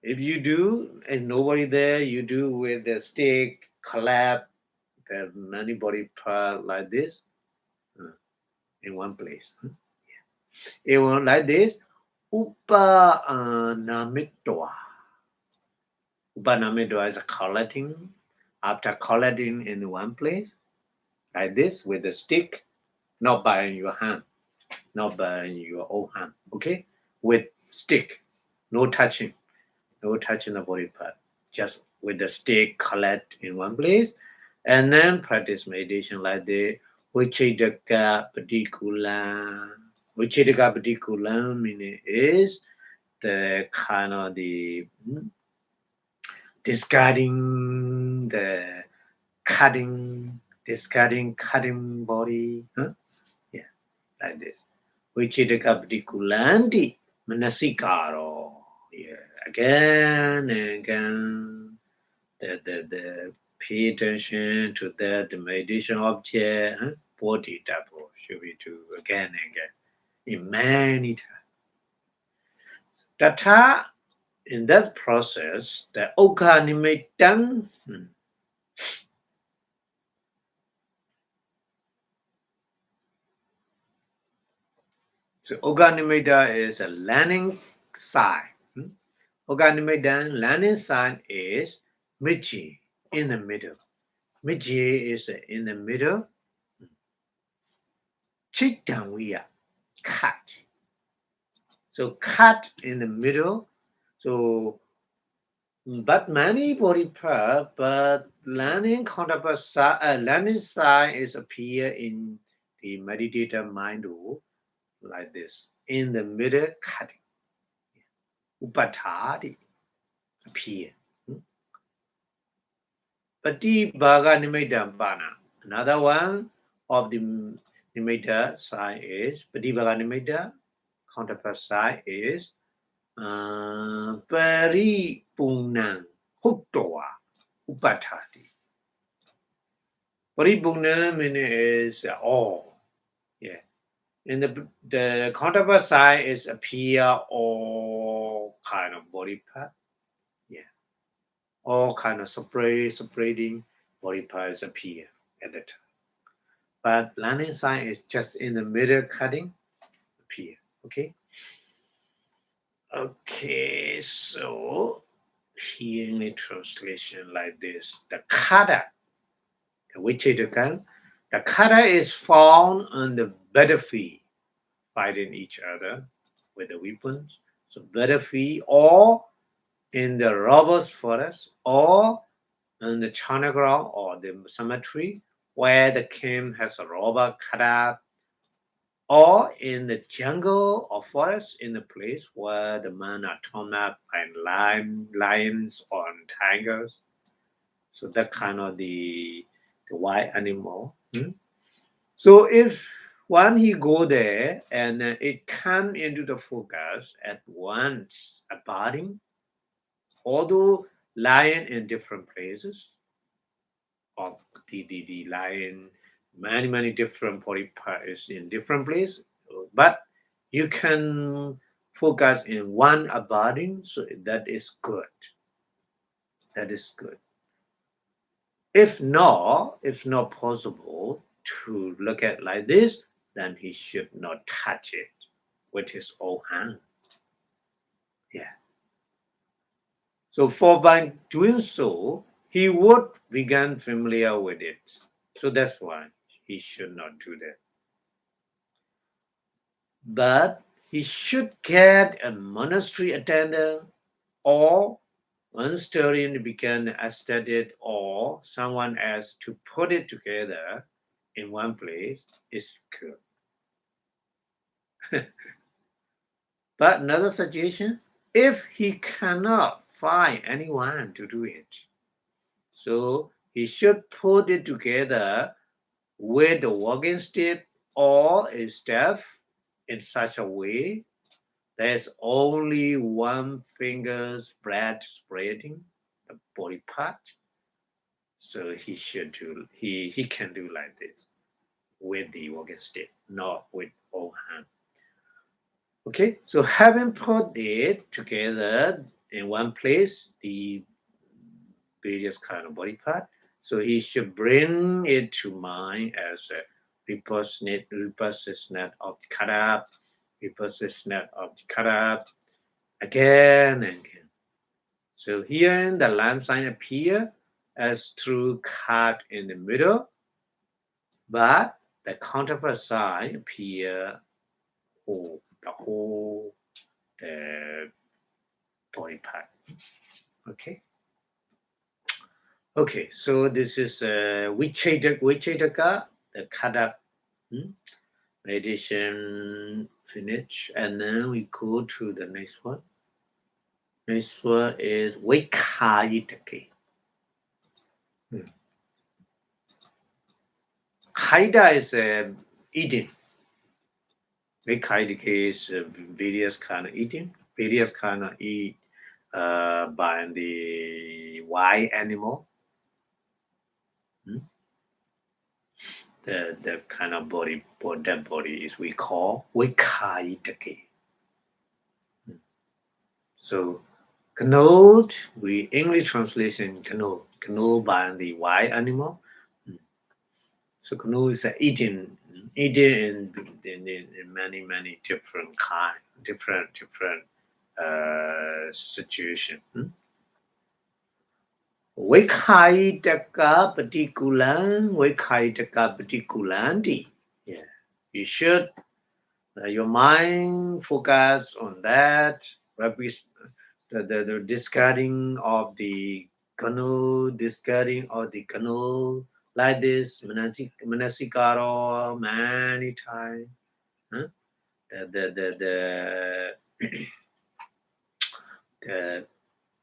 If you do and nobody there, you do with the stick, clap, the many body part like this in one place. Even like this, Upanamidwa. Upanamidwa is a collecting. After collecting in one place, like this with the stick, not by your hand, not by your own hand. Okay, with stick, no touching the body part. Just with the stick, collect in one place, and then practice meditation like the Vichedaka Padikula. Vichedaka Padikula meaning is the kind of the discarding the cutting body. Yeah, like this. Vichedaka Padikulanti Manasikaro. Yeah, again and again. The pay attention to that the meditation object, body double should be do again and again in many times. Tata in that process, the okanimitan. So okanimita is a landing sign. Okanimitan landing sign is Michi in the middle. Michi is in the middle. Chitanwiya, cut. So cut in the middle. So, but many body part, but landing counterpart landing sign is appear in the meditator mind like this. In the middle, cutting. Upatadi appear. Pati Bhaga Nimitta Bana. Another one of the nimitta sign is Pati Bhaga Nimitta. Counterpart sign is Paripunang Huktoa Upatati. Paripunang meaning is all. Yeah. And the counterpart side is appear all kind of body part. Yeah. All kind of separating body parts appear at the time. But landing sign is just in the middle cutting appear. Okay. Okay, so here in the translation like this, the kata, the kata is found on the battlefield, fighting each other with the weapons. So battlefield or in the robbers' forest or in the China ground or the cemetery where the king has a robber kata, or in the jungle or forest in the place where the men are torn up by lions or tigers. So that kind of the wild animal. So if when he go there and it come into the focus at once abiding, although lion in different places of the lion many different body parts in different places, but you can focus in one abiding, so that is good. That is good. If not possible to look at like this, then he should not touch it with his own hand. Yeah. So for by doing so, he would become familiar with it. So that's why he should not do that. But he should get a monastery attendant or one story began aesthetic or someone else to put it together in one place is good. But another suggestion, if he cannot find anyone to do it, so he should put it together with the walking stick or a staff in such a way there's only one finger's breadth spreading the body part. So he can do like this with the walking stick, not with all hand. Okay, so having put it together in one place, the various kind of body part, so he should bring it to mind as a Vipassanā of the kata, Vipassanā of the kata, again and again. So here the lamp sign appear as true cut in the middle, but the counterpart sign appear whole the body part. Okay. Okay, so this is Vichetaka, the kata meditation finish, and then we go to the next one. Next one is Vikayitake. Haida is eating. Vikayitake is various kind of eating, various kind of eat by the wild animal. The kind of body, that body is we call Vikayitake. So canoed, we English translation canoed by the wild animal. So canoe is eating in many different kind, different situation. Vikayitaka partikulanti. Yeah, you should your mind focus on that. The discarding of the canoe, like this, manasikaro many times. Huh? The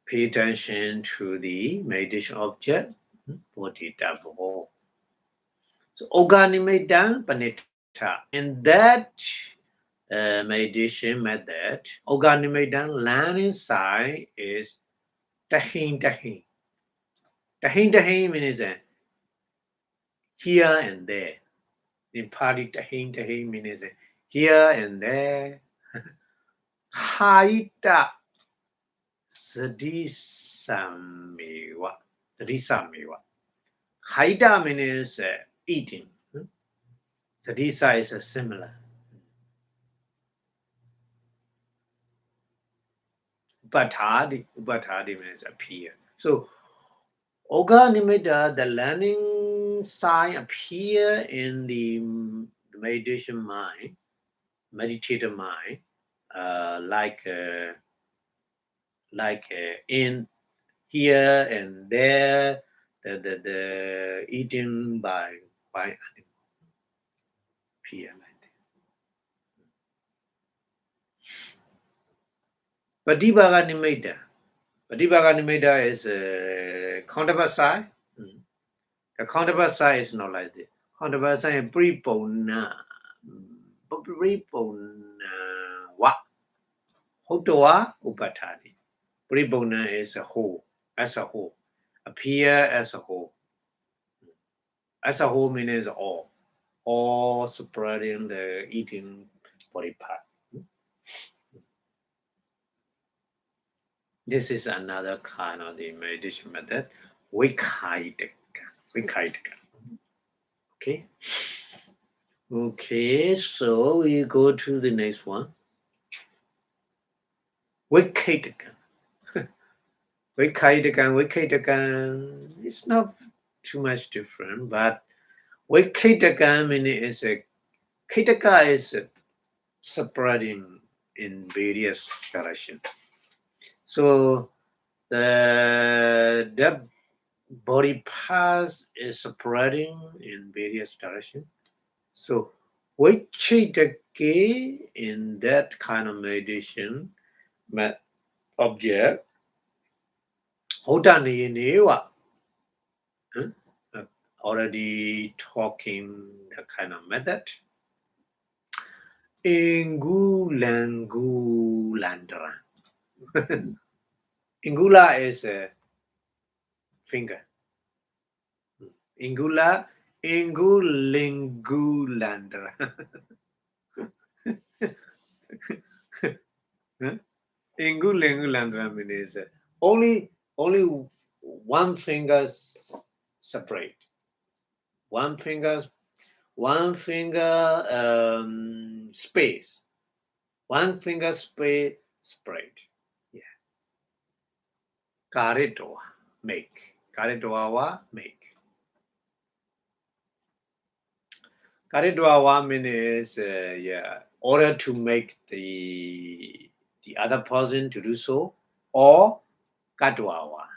pay attention to the meditation object. So Oganimidan Panita. In that meditation method, Oganimidan learning side is tahin. Tahin means here and there. In Pali, tahin means here and there. Haita sadisamewa. Haida means eating. Sadisa is similar. Upatadi means appear. So Oganimida, the learning sign appear in the meditation mind, meditative mind, like in here and there, the eating by animal appear like that. Patibhaga Nimitta is a counterpart side. The counterpart side is not like this. Counterpart side is Pripona wa. Hotoa upatadi. Pripona is a whole, as a whole. Appear as a whole. As a whole means all spreading the eating body part. This is another kind of the meditation method. Vikayitaka. Okay, so we go to the next one. Vikayitaka. It's not too much different, but Vikayitaka means Kitaka is spreading in various directions. So that body parts is spreading in various directions. So Vichitake in that kind of meditation object, Hodaniwa, already talking the kind of method. Ingulangulandra. Ingula is a finger. Ingula, Ingulingulandra. Ingulingulandra means only one finger separate. One finger space. One finger space spread. Yeah. Karitoa, make. Karitoa, make. Karitoa means order to make the other person to do so, or Katuawa,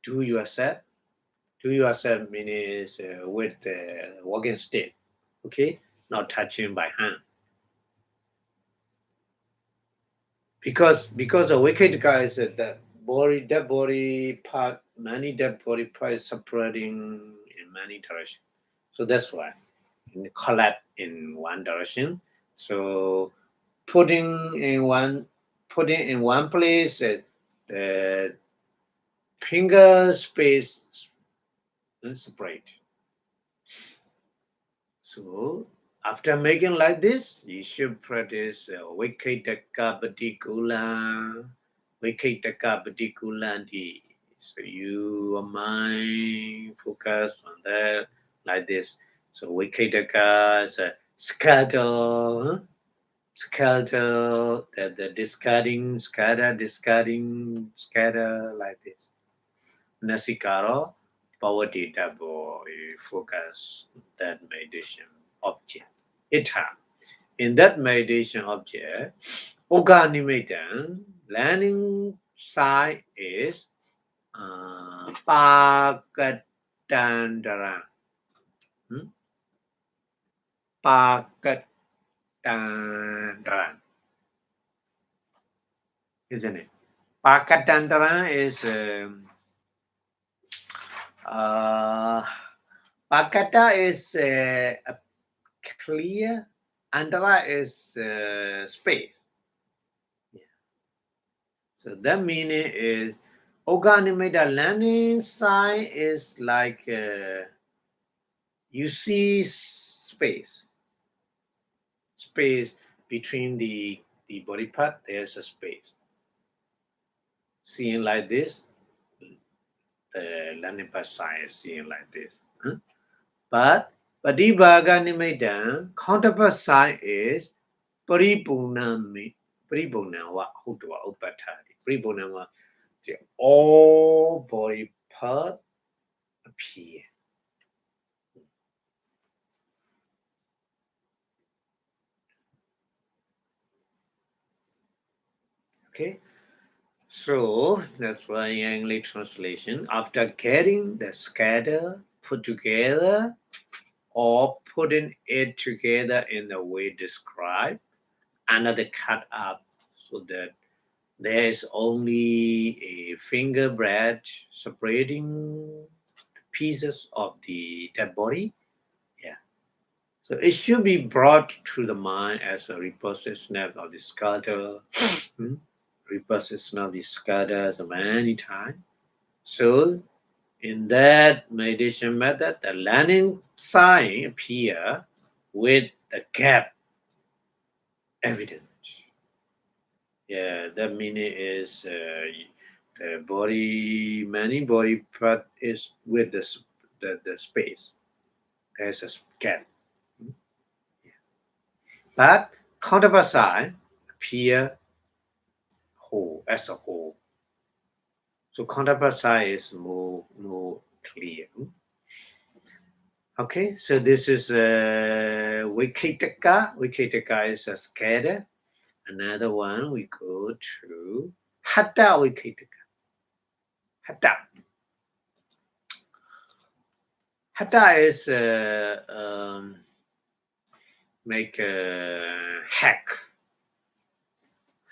do yourself. Do yourself means with the walking stick, okay, not touching by hand. Because the wicked guy is that dead body part, many dead body parts separating in many directions. So that's why collapse in one direction. So putting in one place the finger space separate. So after making like this, you should practice Vikitaka Patikula, Vikitaka Patikulandi. So your mind focus on that like this. So Vikitaka is a scatter, the discarding, scatter like this. Nasikaro, power data boy, focus that meditation object. Ita. In that meditation object, Oganimitan, landing side is Pakatandara. Pakatandara. Isn't it? Pakatandara is Pakata is a clear, Andara is space. Yeah. So that meaning is Oganimeda landing sign is like you see space between the body part. There's a space. Seeing like this, the landing part sign is seeing like this. But Padibhaga Nimitan counterpart sign is Paripurnami. Paripurnawa Hudwa Upatari. Paripurnawa, all body part appear. Okay, so that's why in English translation, after getting the scatter put together or putting it together in the way described, another cut up so that there is only a finger breadth separating pieces of the dead body. Yeah. So it should be brought to the mind as a repossession of the scatter. Repossession of the scatter many times. So in that meditation method, the landing sign appear with the gap evident. Yeah, that meaning is the body, many body part is with the space. There's a gap. But counterpart side appear whole as a whole. So counterpart side is more clear. Okay, so this is Vikitaka. Vikitaka is a scatter. Another one we go to Hatha Vikitaka. Hatha. Hatha is make a hack.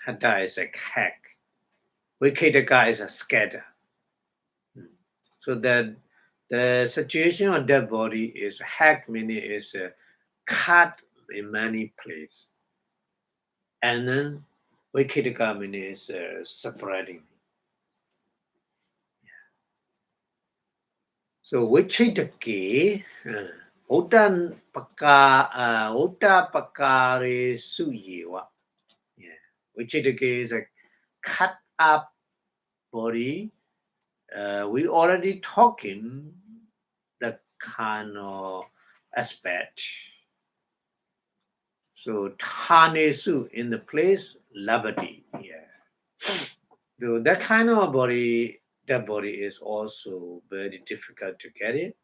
Hatha is a hack. Vikitaka is a scatter. So that the situation of that body is hack, meaning is cut in many places. And then Vikitaka meaning is separating. So Vichitake, Utan Pakare Suyewa. Yeah. Vichitake is a cut up body. We already talking the kind of aspect. So Tanesu in the place Labati. Yeah. So that kind of body, that body is also very difficult to get it.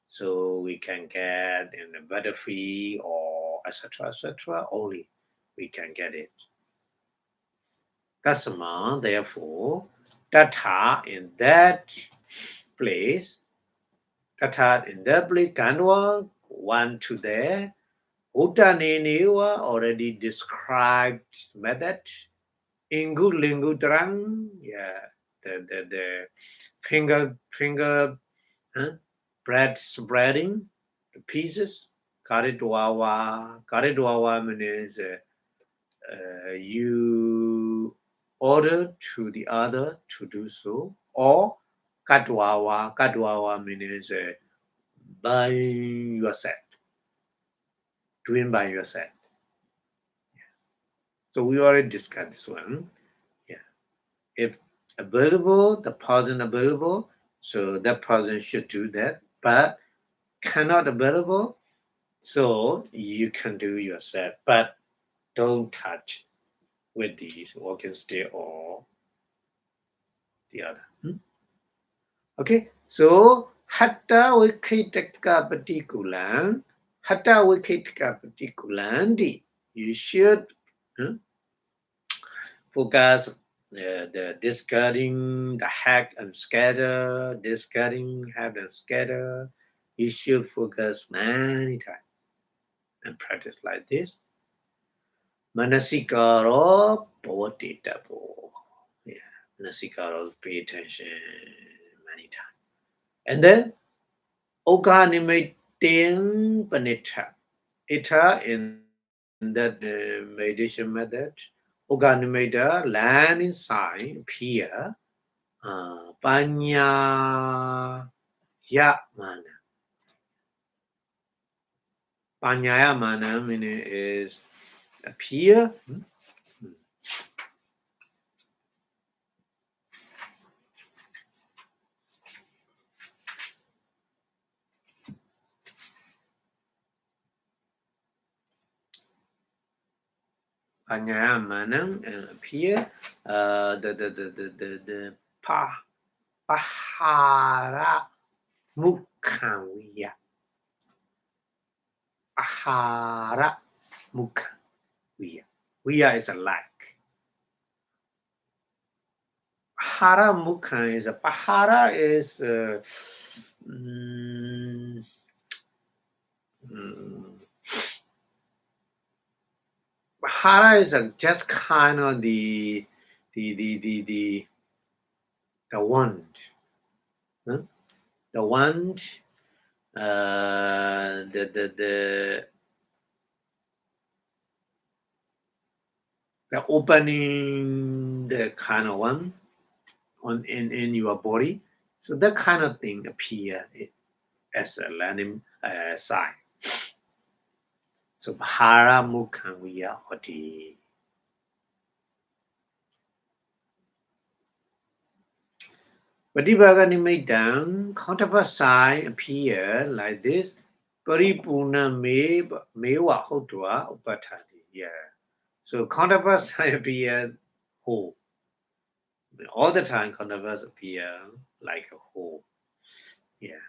So we can get in the battlefield or etc. Only we can get it. Customer, therefore, data in that place, Kanwa, one to there. Utaniniwa already described method. Ingu lingu drang, yeah, the finger bread spreading the pieces. Karidwawa means you order to the other to do so, or Kadwawa means by yourself, doing by yourself. So we already discussed this one. Yeah. If available, the person available, so that person should do that. But cannot available, so you can do yourself. But don't touch with these walking stick or the other. Okay, so hatta vikitaka partikulan, you should focus the discarding, the hack and scatter, discarding, hack and scatter. You should focus many times and practice like this. Manasikaro pavati-tapo. Yeah, manasikaro, pay attention many times. And then Okanimitin panita. Ita in that meditation method, Okanimita land inside appear Panya Yamana. Panyayamana meaning is appear. Panyayamana appear. The Pahara Mukhaviya. Ahara Mukhaviya. Viya is a lack. Hara Mukha is a Pahara is Pahara is just kind of the wand. Huh? The wand, the opening, the kind of one in your body. So that kind of thing appear as a learning sign. So Bhara Mukhaviya Hoti. Pratibhaga Nimitam, counterpart sign appear like this. Paripurna Mewa Hotwa Upatati. Yeah. So counterpart sign appear whole. All the time counterparts appear like a whole. Yeah.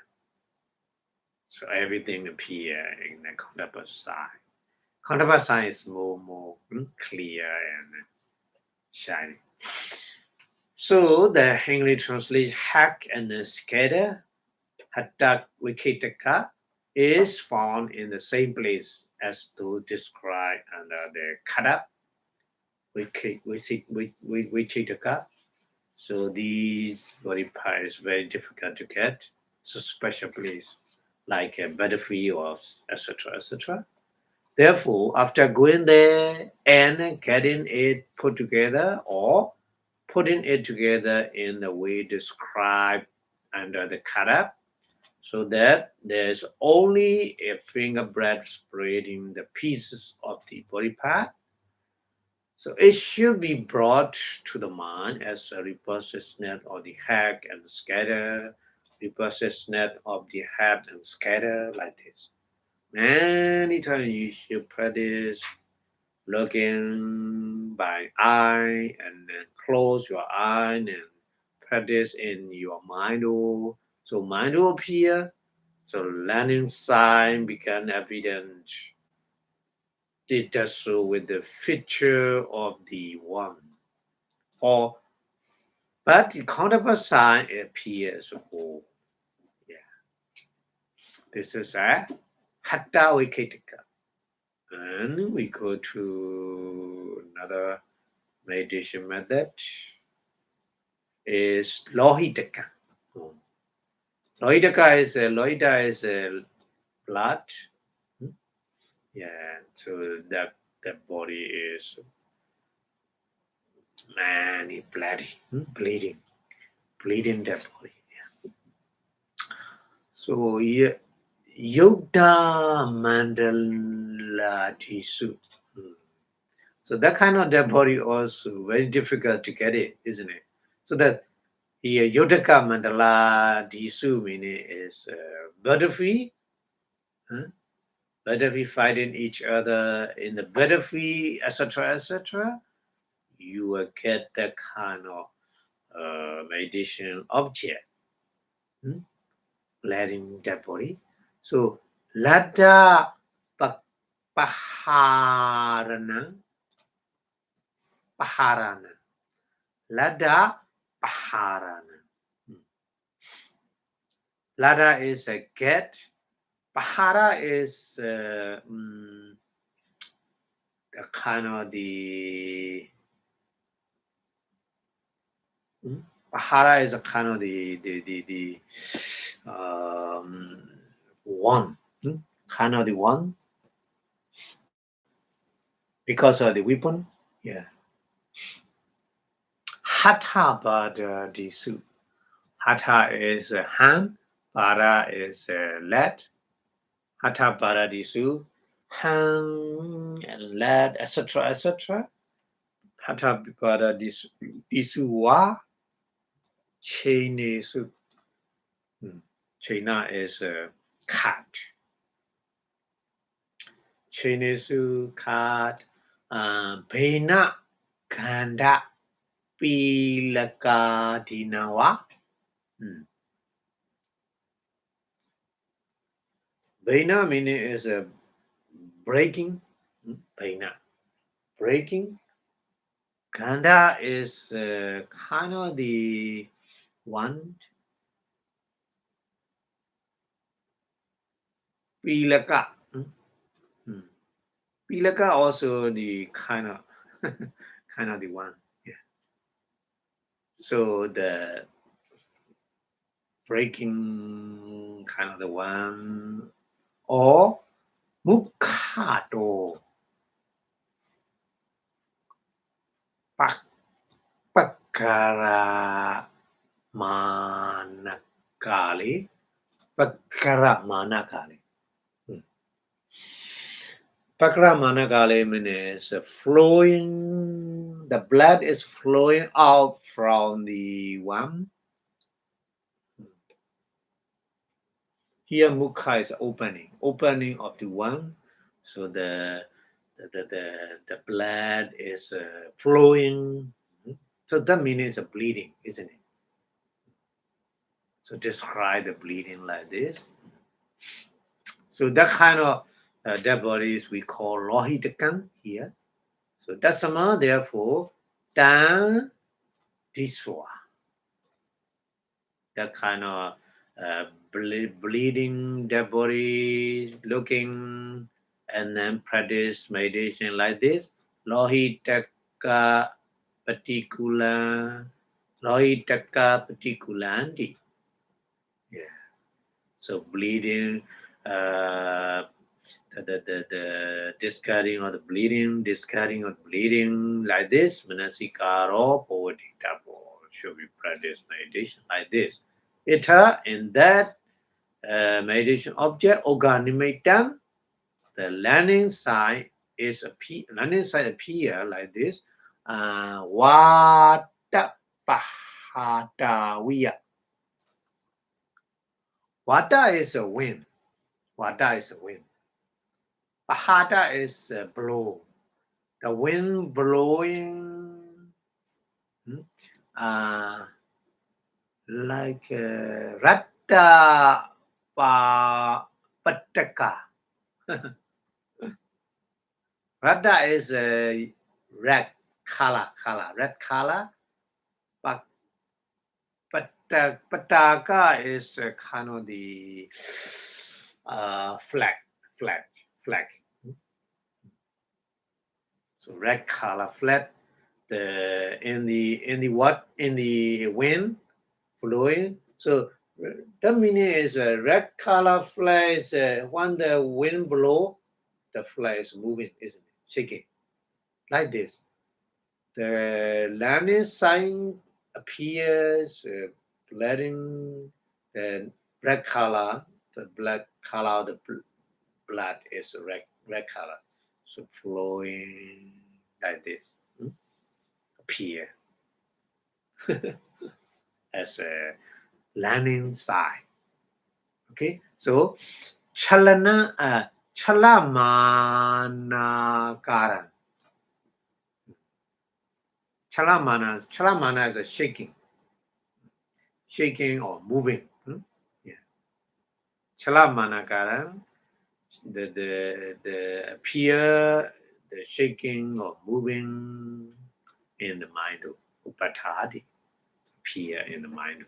So everything appear in the counterpart sign. Counterpart sign is more clear and shiny. So the English translation hack and scatter, hatak wikitaka, is found in the same place as to describe under the kata wikitaka. So these body part is very difficult to get. It's a special place like a battlefield or etc. etc. Therefore, after going there and getting it put together or putting it together in the way described under the kata, so that there's only a finger breadth separating the pieces of the body part. So it should be brought to the mind as a repurchase net of the hack and scatter, repurchase net of the hack and scatter like this. Many times you should practice looking by eye and then close your eye and practice in your mind. So mind will appear. So learning sign become evident. It does so with the feature of the one. Or but the counterpart sign appears. Oh, yeah. This is a Hatha Viketika. And we go to another meditation method is Lohitaka. Lohita is a blood. Yeah, so that body is many bleeding that body. Yeah. So yeah, Yoga Mandala Tisu. So that kind of dead body also very difficult to get it, isn't it? So that here Yodaka Mandala Disu meaning is battlefield, battlefield fighting each other in the battlefield, etc., etc. You will get that kind of meditation object, letting that body. So Lada Paharana, Paharana, Lada Paharana. Lada is a get. Pahara is the kind of the Pahara is a kind of the one, kind of the one because of the weapon. Yeah. Hatha pada disu. Hatha is a hand. Para is a lead. Hatha pada disu. Hand and lead, etc., etc. Hatha pada disu wa. Chainesu. Chaina is a cat. Chainesu cat. Bena kanda pilaka dinawa. Bena meaning is a breaking. Bena. Breaking. Kanda is kind of the one. Pilaka. Pilaka also the kind of the one. Yeah. So the breaking kind of the one or Mukhato Pakara Manakali. Pakara Manakali. Pakara Manakali means flowing, the blood is flowing out from the one. Here Mukha is opening of the one. So the blood is flowing. So that means it's a bleeding, isn't it? So describe the bleeding like this. So that kind of dead bodies we call lohitakan here. So dasama, therefore, dan destroy. That kind of bleeding dead body looking, and then practice meditation like this. Lohitaka patikula, lohitaka patikulanti. Yeah. So bleeding, the discarding of the bleeding like this. Manasikaro povaditapo should be practiced meditation like this. Ita in that meditation object organimitam, the landing side appear like this. Vata pahataviya. Vata is a wind. Vata is a wind. Pahata is a blow. The wind blowing like Ratta Pataka. Ratta is a red color. Red color. Pataka is kind of the flag. So red color flag. In the wind blowing. So the meaning is a red color flag is when the wind blow, the flag is moving, isn't it? Shaking like this. The landing sign appears, letting the red color, the black color, the blood is red color, so flowing like this. Appear as a landing sign. Okay, so chalamana. Chalamana is a shaking or moving. Yeah. Chalamana the appear, the shaking or moving in the mind of upatadi, appear in the mind.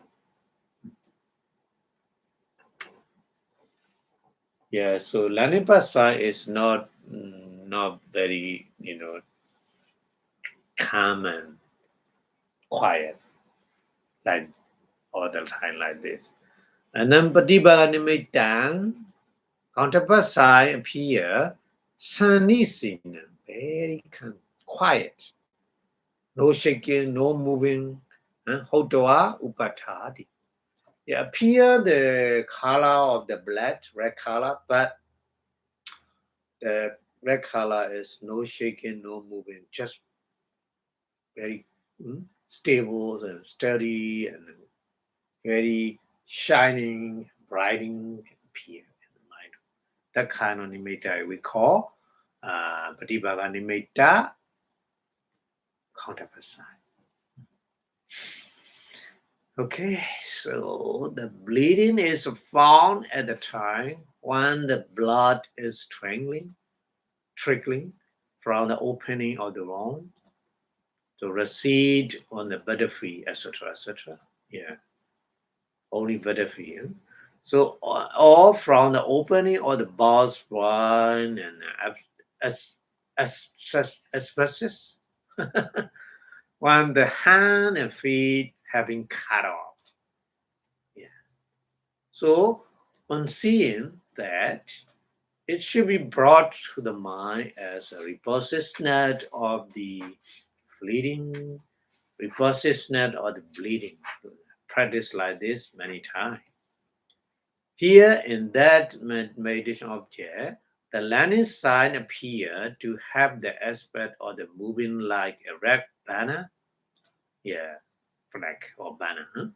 Yeah, so Lanipasa is not very, calm and quiet, like all the time like this. And then Patibaganimitan, counterpart side appear, Sanisina, very calm, quiet. No shaking, no moving. Hotoa upatadi. It appear the color of the blood, red color, but the red color is no shaking, no moving, just very stable and steady and very shining, brightening appear in the mind. That kind of nimitta we call Patibhaga nimitta counterpart sign. Okay, so the bleeding is found at the time when the blood is trickling from the opening of the womb to recede on the battlefield, etc., etc. Yeah, only battlefield. So, all from the opening of the bowels one and as when the hand and feet have been cut off. Yeah. So, on seeing that, it should be brought to the mind as a repossessment of the bleeding, repossessment of the bleeding. Practice like this many times. Here in that meditation object, the landing sign appear to have the aspect of the moving like a red banner. Yeah, flag or banner,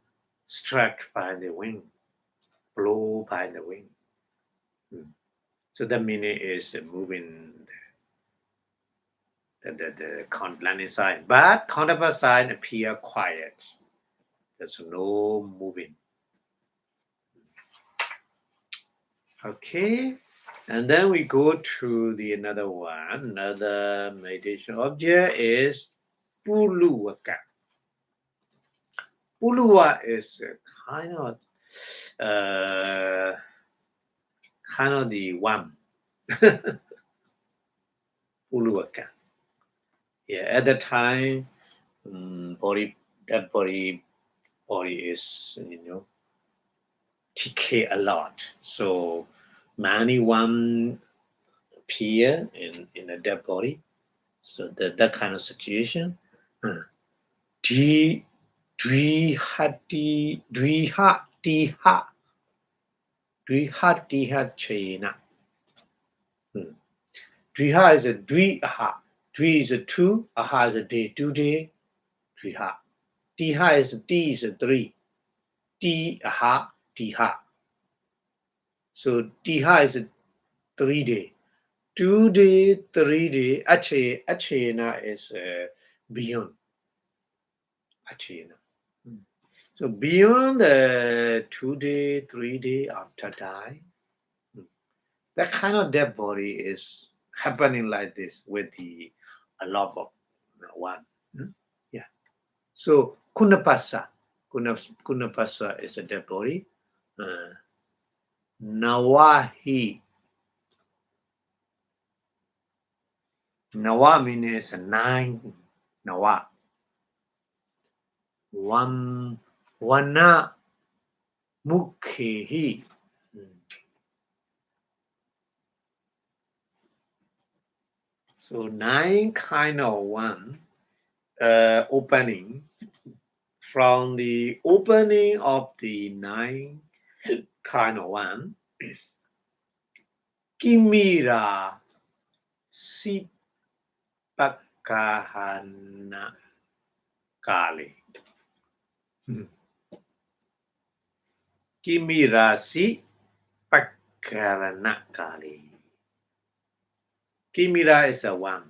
struck by the wind, blow by the wind. So the meaning is moving the landing sign, but counterpart sign appear quiet. There's no moving. Okay, and then we go to the another one. Another meditation object is puluwaka. Uluwa is kind of the one. Uluwaka. Yeah, at the time, that body is decay a lot. So many one appear in a dead body. So that kind of situation. Dvi Dvihatiha chena. Dviha is a dviha. Dvi is a two. Aha is a day. 2 day. Dviha. Diha is a D is a 3. D aha. Diha. So diha is a 3 day. 2 day, 3 day. Achena is beyond. Achena. So beyond the 2 day, 3 day after die, that kind of dead body is happening like this with a lot of one. Yeah. So kunapasa. Kunapasa is a dead body. Nawahi. Nawa means 9. Nawa. Wana mukhehi. So 9 kind of one opening. From the opening of the 9 kind of one, Kimira Sipakahana Kali. Kimira Sipakahana Kali. Kimira is a 1.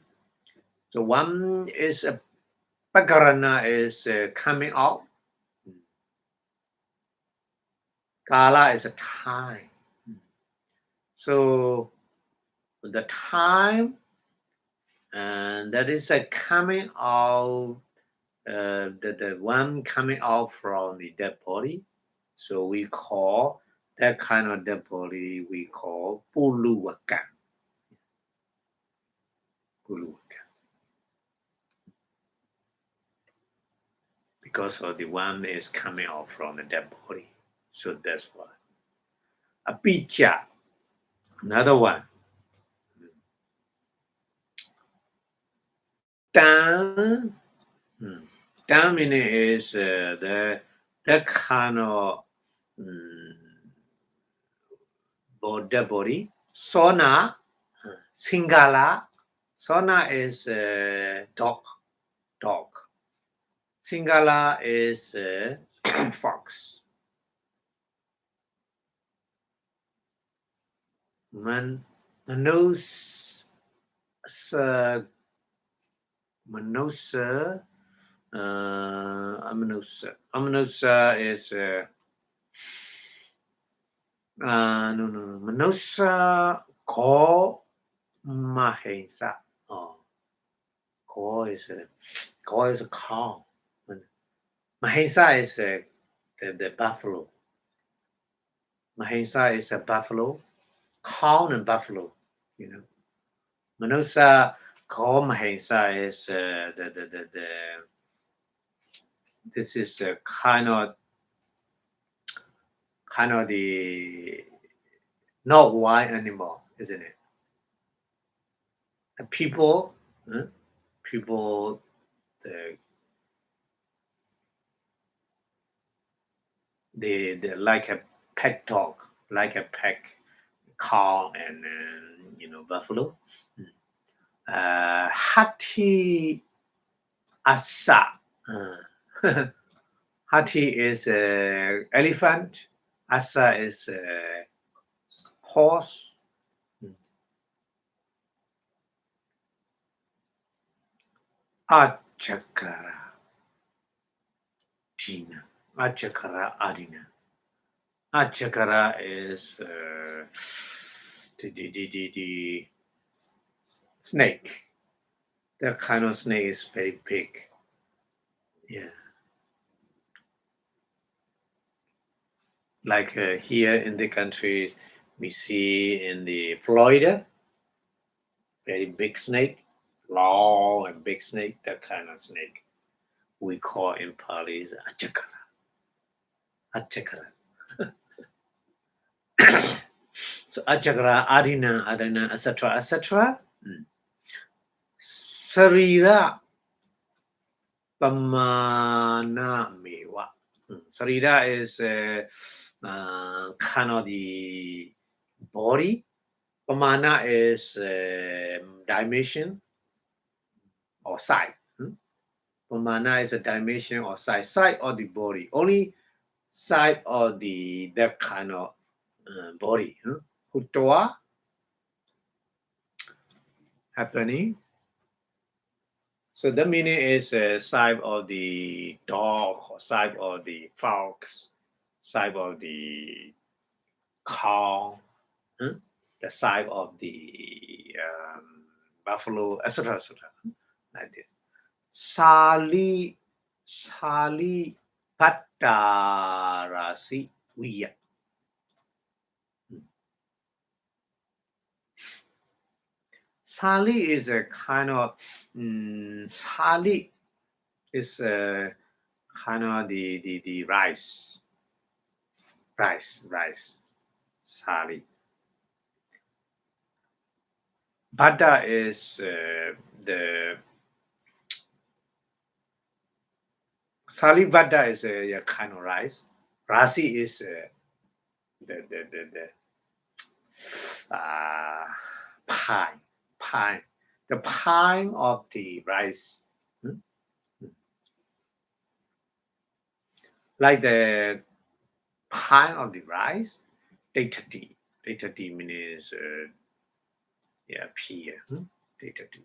So 1 is a Pakarana is coming out. Kala is a time. So the time, and that is a coming out, the one coming out from the dead body. So we call that kind of dead body, we call Puluwaka. Because of the one is coming out from the dead body. So that's why. Apicca, another one. Down. Down meaning is that kind of dead body. Sona, Singala. Sona is dog. Singala is fox. Manosa is no. Manosa ko mahensa. Ko is a cow. Mahensa is the buffalo. Mahensa is a buffalo. Cow and buffalo, Manosa ko mahensa is this is kind of the not white anymore, isn't it? The people, they like a pet dog, like a pet cow and buffalo. Hati asa. Hati is elephant. Asa is horse. Achakara Jina. Achakara Adina. Achakara is the snake. That kind of snake is very big. Yeah. Like here in the country, we see in the Florida, very big snake, long and big snake, that kind of snake. We call in Pali is achakara. Achakara. So achakara, adina, etc., etc. Sarira pamana mewa. Sarira is kind of the body. Pamana is dimension or size. Pamana is a dimension or size. Side of the body. Only side of that kind of body. Hutoa happening. So the meaning is side of the dog, or side of the fox, side of the cow, the side of the buffalo, etc., etc. Like this. Sali Pattarasi Viya. Sali is a kind of sali is a kind of the rice. Sali. Bada is the Sali Bada is a kind of rice. Rasi is the pine. The pine of the rice. Like the pine of the rice, Datati. Datati means pear. Datati.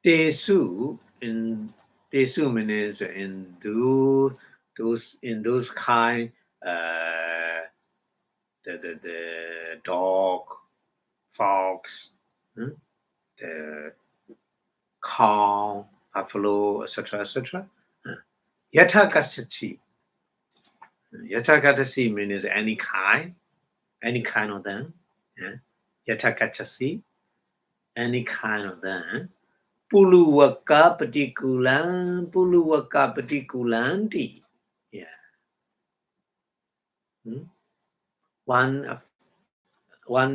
Tesu means in those kind the dog, fox, the cow, buffalo, etc., etc. Yatagatachi. Yatagatachi means any kind of them. Yatagatachi, any kind of them. Puluwaka patikulanti. Yeah. One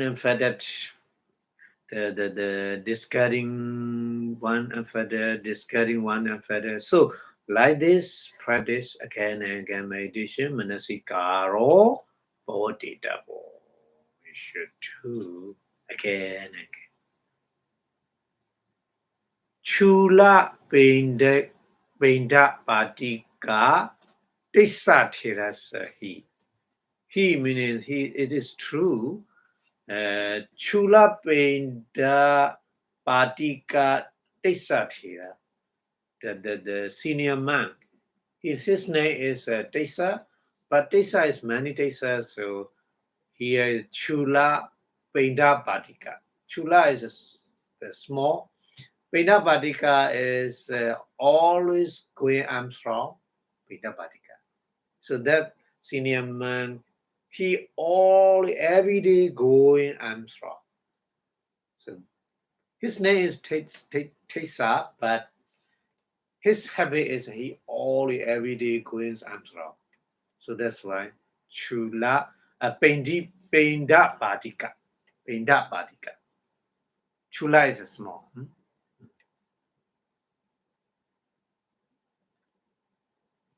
unfeathered, the discarding one unfeathered, discarding one unfeathered. So like this, practice again and again meditation, manasikaro, bodhidabo. We should do again and again. Chula Pinda Patika Tisatirasahi. He meaning it is true. Chula Pinda Patika Tisatira. The senior monk. His name is Tesa, but Tesa is many Tesas, so here is Chula Pinda Patika. Chula is the small. Vipassanā is always going Armstrong, Vipassanā. So that senior man, he every day going Armstrong. So his name is Tesa, but his habit is he every day going Armstrong. So that's why Chula Pinda Patika. Chula is a small.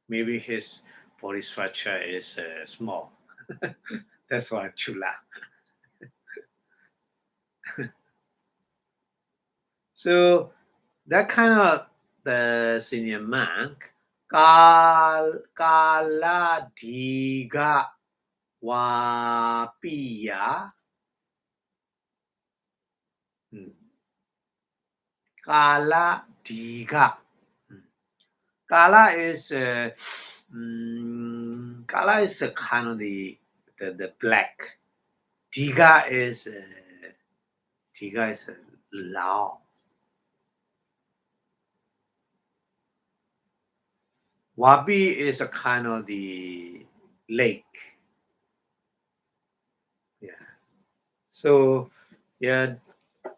Maybe his body structure is small. That's why Chula. So that kind of the senior monk, Kala Diga Wapiya. Kala Diga. Kala is kind of the black. Diga is long. Wabi is a kind of the lake. Yeah. So yeah,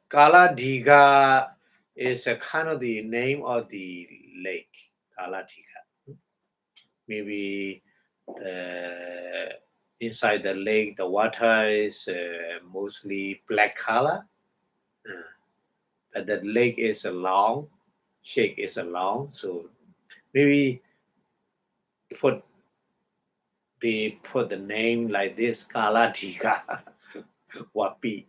Kala Diga is a kind of the name of the lake. Kala Diga. Maybe inside the lake, the water is mostly black color. But the lake is a long, shape is a long. So maybe put put the name like this, Kala Diga Wapi.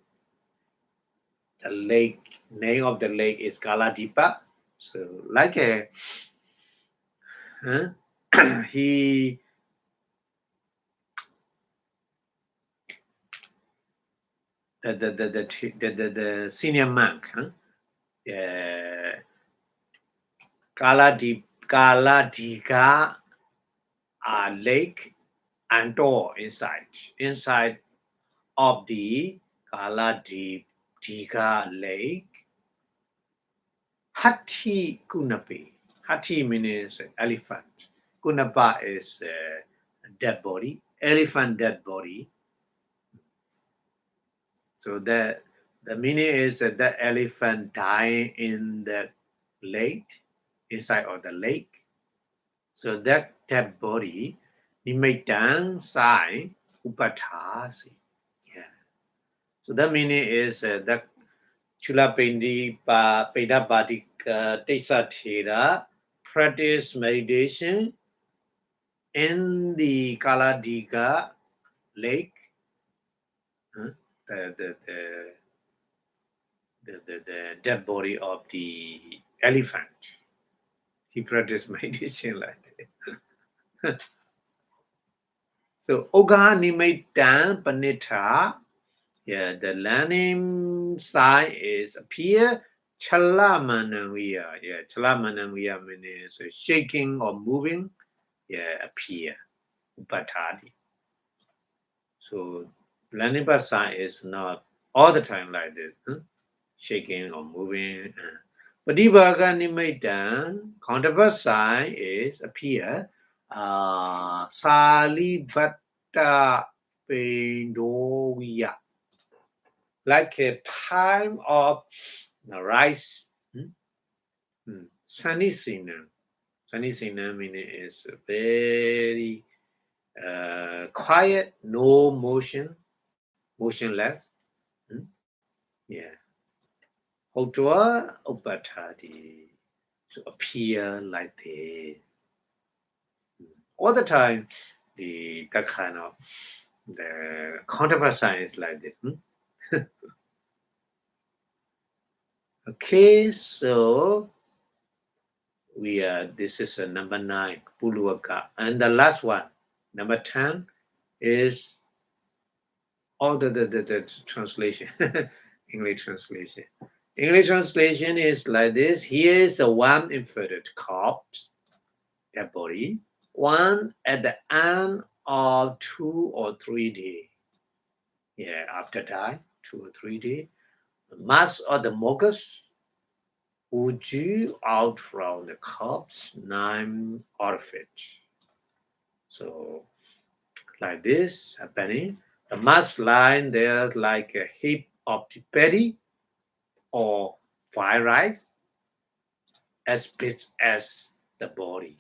The lake name of the lake is Kaladipa. So like a he the senior monk, Kaladiga lake and door inside of the Kaladiga lake. Hati Kunapi. Hati means elephant. Kunapa is dead body. Elephant dead body. So the meaning is that the elephant died in the lake, inside of the lake. So that dead body, Nimaitan Sai Upatasi. Yeah. So the meaning is that Chula Pendi Peda Badika Tesa Thera practice meditation in the Kaladiga lake. The the dead body of the elephant. He practiced meditation like that. So Oga Nimaitan Panita, yeah, the learning sign is appear. Chalamanavia, yeah, Chalamanavia means shaking or moving, yeah, appear. Upatadi. So learning sign is not all the time like this, shaking or moving. Padivaga Nimaitan, counterpart sign is appear. Salibata Pendoya. Like a time of rice. Sunny Sinam. Sunny Sinam meaning is very quiet, no motion, motionless. Yeah. Hotua Upatadi. To appear like this. All the time, that kind of the counterpart sign is like this. Okay, so this is a number 9, Puluaka. And the last one, number 10, is all the translation, English translation. English translation is like this. Here is a one inverted corpse, that body, one at the end of 2 or 3 days. Yeah, after die, 2 or 3 days. The mass of the mucus who drew out from the corpse 9 orifice. So like this happening. The mass line there like a heap of the patty or fried rice as big as the body.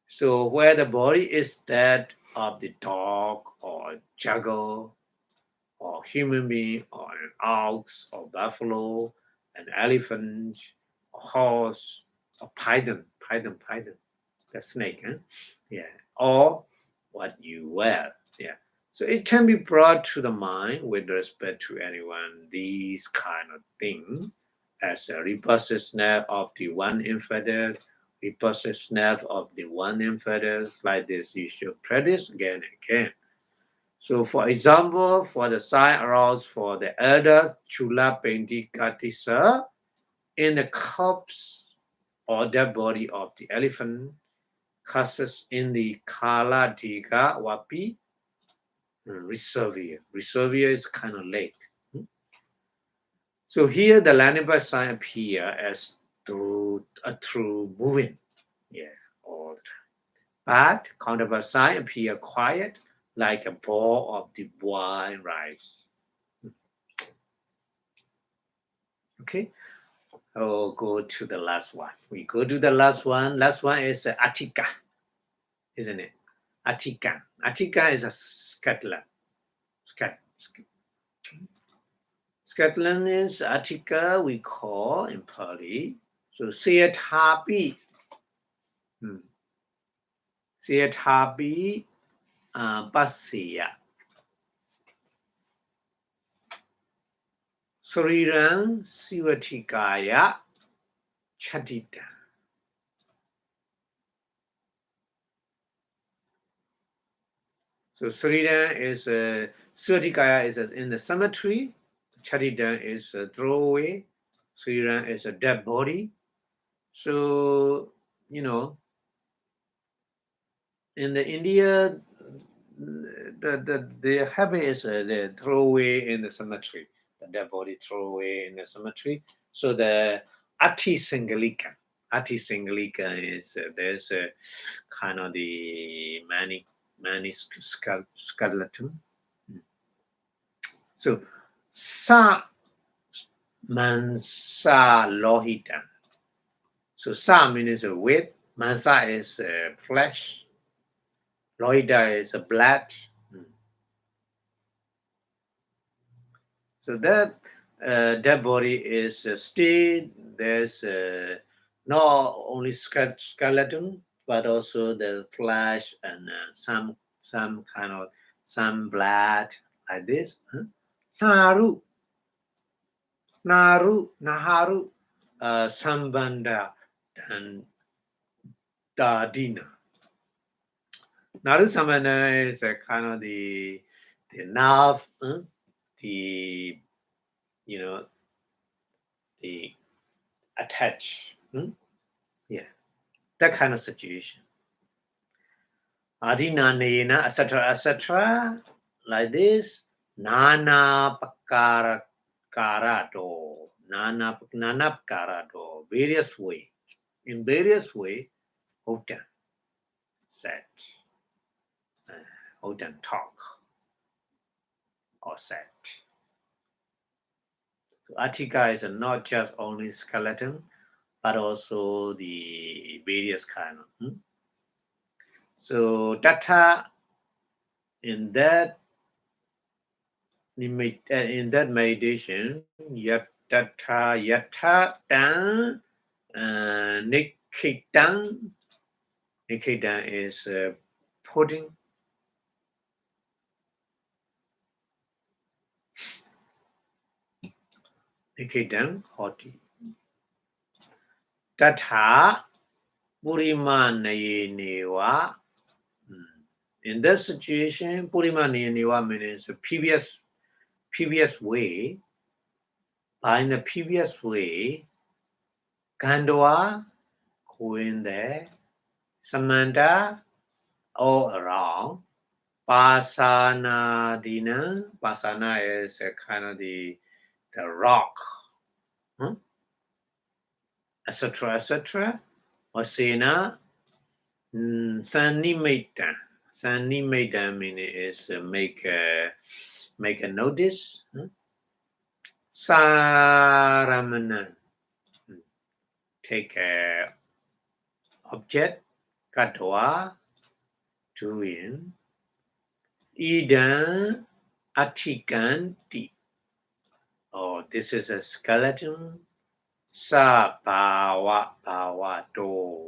So where the body is that of the dog or jaguar or human being or an ox or buffalo, an elephant, a horse, a python, the snake, yeah, or what you wear, yeah. So it can be brought to the mind with respect to anyone these kind of things as a repulsive snap of the one infidel, repulsive snap of the one infidel, like this you should practice again and again. So, for example, for the sign aroused for the elder Chula Pendikatisa in the corpse or dead body of the elephant, causes in the Kaladiga Wapi reservoir. Reservoir is kind of lake. So here the Lanipa sign appear as through moving. Yeah. all the time. But counterpart sign appear quiet like a ball of the wine rice. Okay, I'll go to the last one. We go to the last one. Last one is Attica, isn't it? Attica. Attica is a Scotland. Scotland is Attica, we call in Pali. So Seatapi. Seatapi Pasya. Suriran Sivatikaya Chatita. So Suriran is Sivatikaya is in the cemetery. Chatita is a throwaway. Suriran is a dead body. So, in the India, the habit is the throwaway in the cemetery. The dead body throw away in the cemetery. So the Ati Singalika is there's a kind of the many skeleton. So Sa Mansa Lohita. So Sa means weight, Mansa is flesh, Lohita is blood. So that dead body is still there's not only skeleton but also the flesh and some kind of some blood like this. Naharu, Sambanda and Dadina. Naru Sambanda is a kind of the nerve, the the attach. Yeah, that kind of situation. Adina Nena, etc., like this. Nana Pakara Karato. Nana Karato. Various way. In various way, Hotan said. Hotan talk or said. So Attica is not just only skeleton, but also the various kind of. So data in that meditation, yata dan nikitan. Nikitan is putting. Nikitan hoti. Tata Purimanayeniwa. In this situation, Purimanayeniwa means previous way. By the previous way, Kandwa going there, Samantha all around. Vipassanā Dina. Vipassanā is a kind of the rock, etc. Vasena Sanimeta. Sanimeta means is make a notice. Saramana. Take a object. Katwa. Doing. Idan Atikanti. Oh, this is a skeleton. Sa Bawa Do.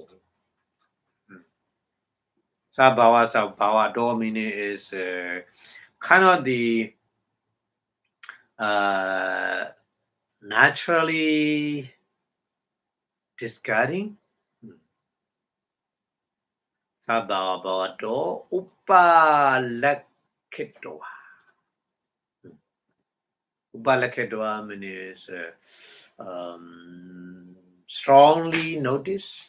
Sa Bawa Do meaning is kind of the naturally discarding. Sa Bawa Do Upalakitoa. Upalakitoa means strongly noticed.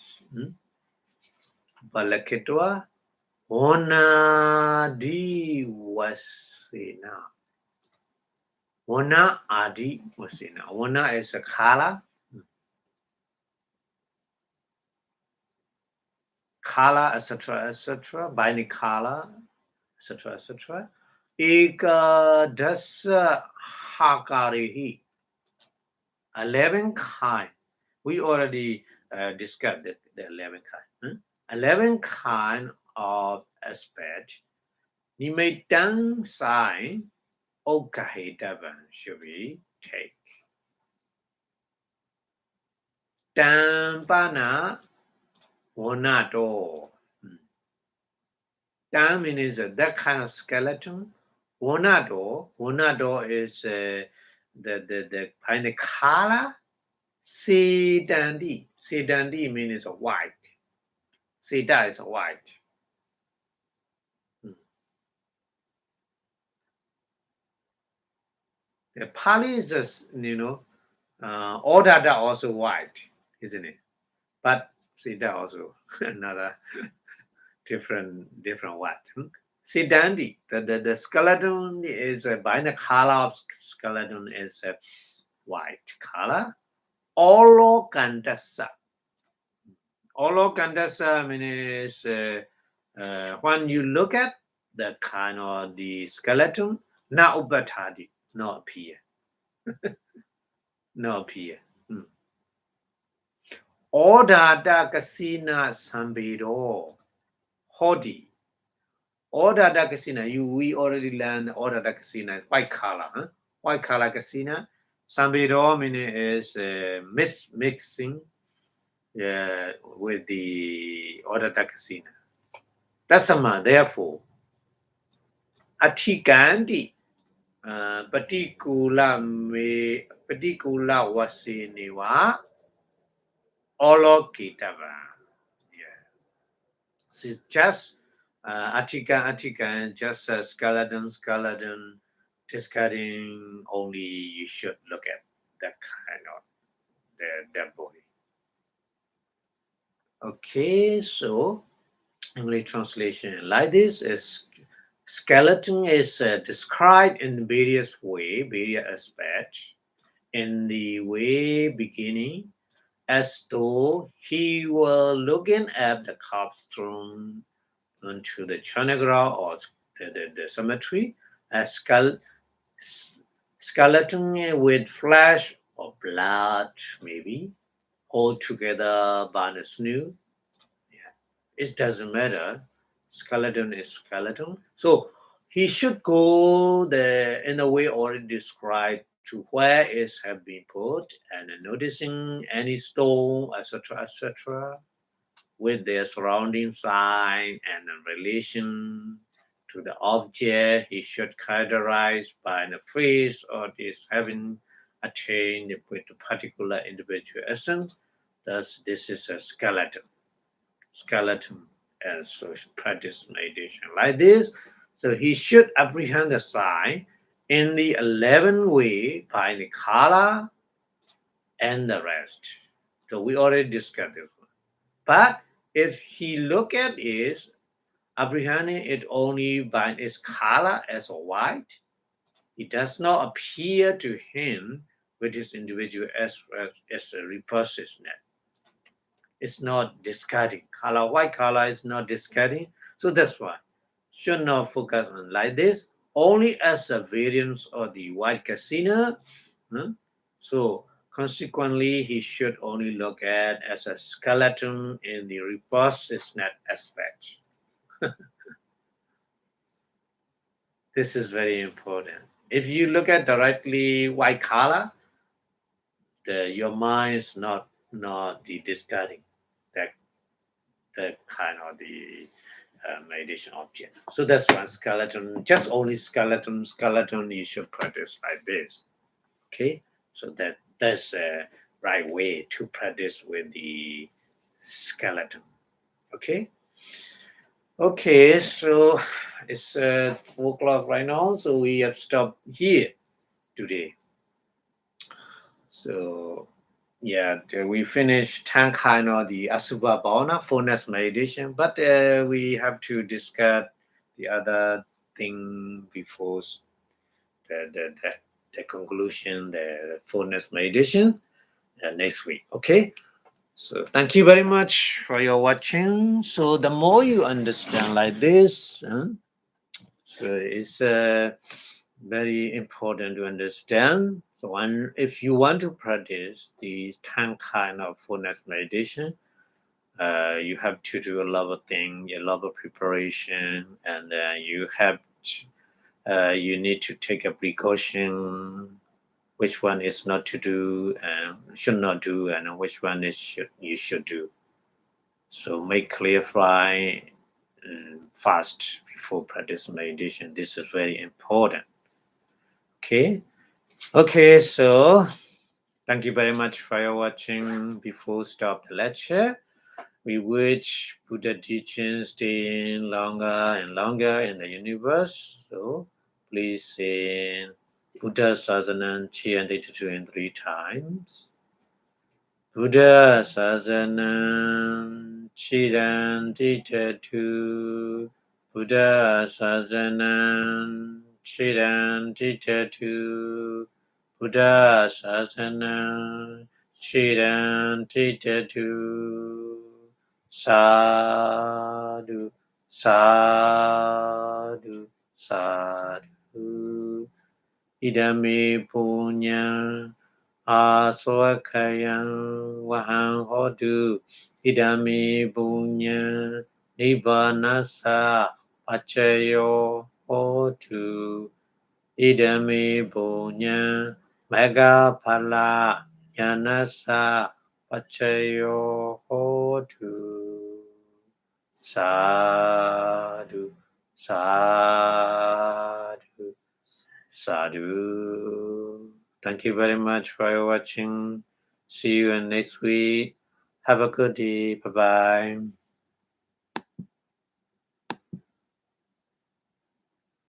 Upalakitoa. Ona di wasena. Ona adi wasena. Ona is a color. kala, etc., by the kala, etc. Eka dasa hakarihi. 11 kind. We already discussed the 11 kind. 11 kind of aspect. Nimitang sign Okahitavan should be take. Tampana Wonato. Tam means that kind of skeleton. Wonato is the kind of color. Sedandi means white. Seda is white. The Pali is just, Odada also white, isn't it? But Seda also another different what? Sedandi, the skeleton is by the color of skeleton is white color. Olokandasa. Olokandasa means when you look at the kind of the skeleton, na ubatadi, no appear. No appear. Odada kasina sambido. Hodi. Odada kasina, we already learned Odada kasina is white color. White color kasina. Sambido meaning is mixing with the Odada kasina. Tasama, therefore, Atikandi. Patikula wasiniwa olokitava. Yeah. So just Atika, just skeleton, discarding only you should look at that kind of their body. Okay, so English translation like this is skeleton is described in various aspects. In the way beginning, as though he were looking at the corpse thrown onto the chanagra or the cemetery, a skeleton with flesh or blood, maybe, all together by the snow. Yeah. It doesn't matter. Skeleton is skeleton. So he should go in the way already described to where it have been put and noticing any stone, etc., with their surrounding sign and relation to the object. He should characterize by the phrase or this having attained with a particular individual essence. Thus, this is a skeleton. And so practice meditation like this. So he should apprehend the sign in the 11th way by the color and the rest. So we already discussed this one. But if he look at it, apprehending it only by its color as a white, it does not appear to him with his individual as a repulsiveness. It's not discarding. White color is not discarding. So that's why should not focus on like this, only as a variance of the white casino. So consequently, he should only look at as a skeleton in the repulsiveness aspect. This is very important. If you look at directly white color, your mind is not the discarding that kind of the meditation object. So that's one skeleton, just only skeleton. You should practice like this. Okay, so that's a right way to practice with the skeleton. Okay. Okay, so it's 4 o'clock right now, so we have stopped here today. So yeah, we finished 10 kind of the Asubha Bhavana, fullness meditation, but we have to discuss the other thing before the conclusion, the fullness meditation next week. Okay, So thank you very much for your watching. So the more you understand like this, so it's very important to understand. So if you want to practice the 10 kind of fullness meditation, you have to do a lot of things, a lot of preparation, and you need to take a precaution which one is not to do and should not do, and which one is you should do. So make clarify fast before practice meditation. This is very important. Okay. Okay. So thank you very much for your watching. Before stop the lecture, we wish Buddha teachings stay longer and longer in the universe. So please say Buddha Sasanam chant 82 and 3 times. Buddha Sasanam Chidantitatu Buddha Sasanam Chidantitatu Buddha Sasanam Chidantitatu Sadhu Sadhu Sadhu Idame Punya Aswakayang Wahang Hodu Idami Bunya Nibbanasa Pachayo Hotu Idami Bunya Megapala Yanasa Pachayo Hotu Sadhu Sadhu Sadhu. Thank you very much for watching. See you next week. Have a good day. Bye bye.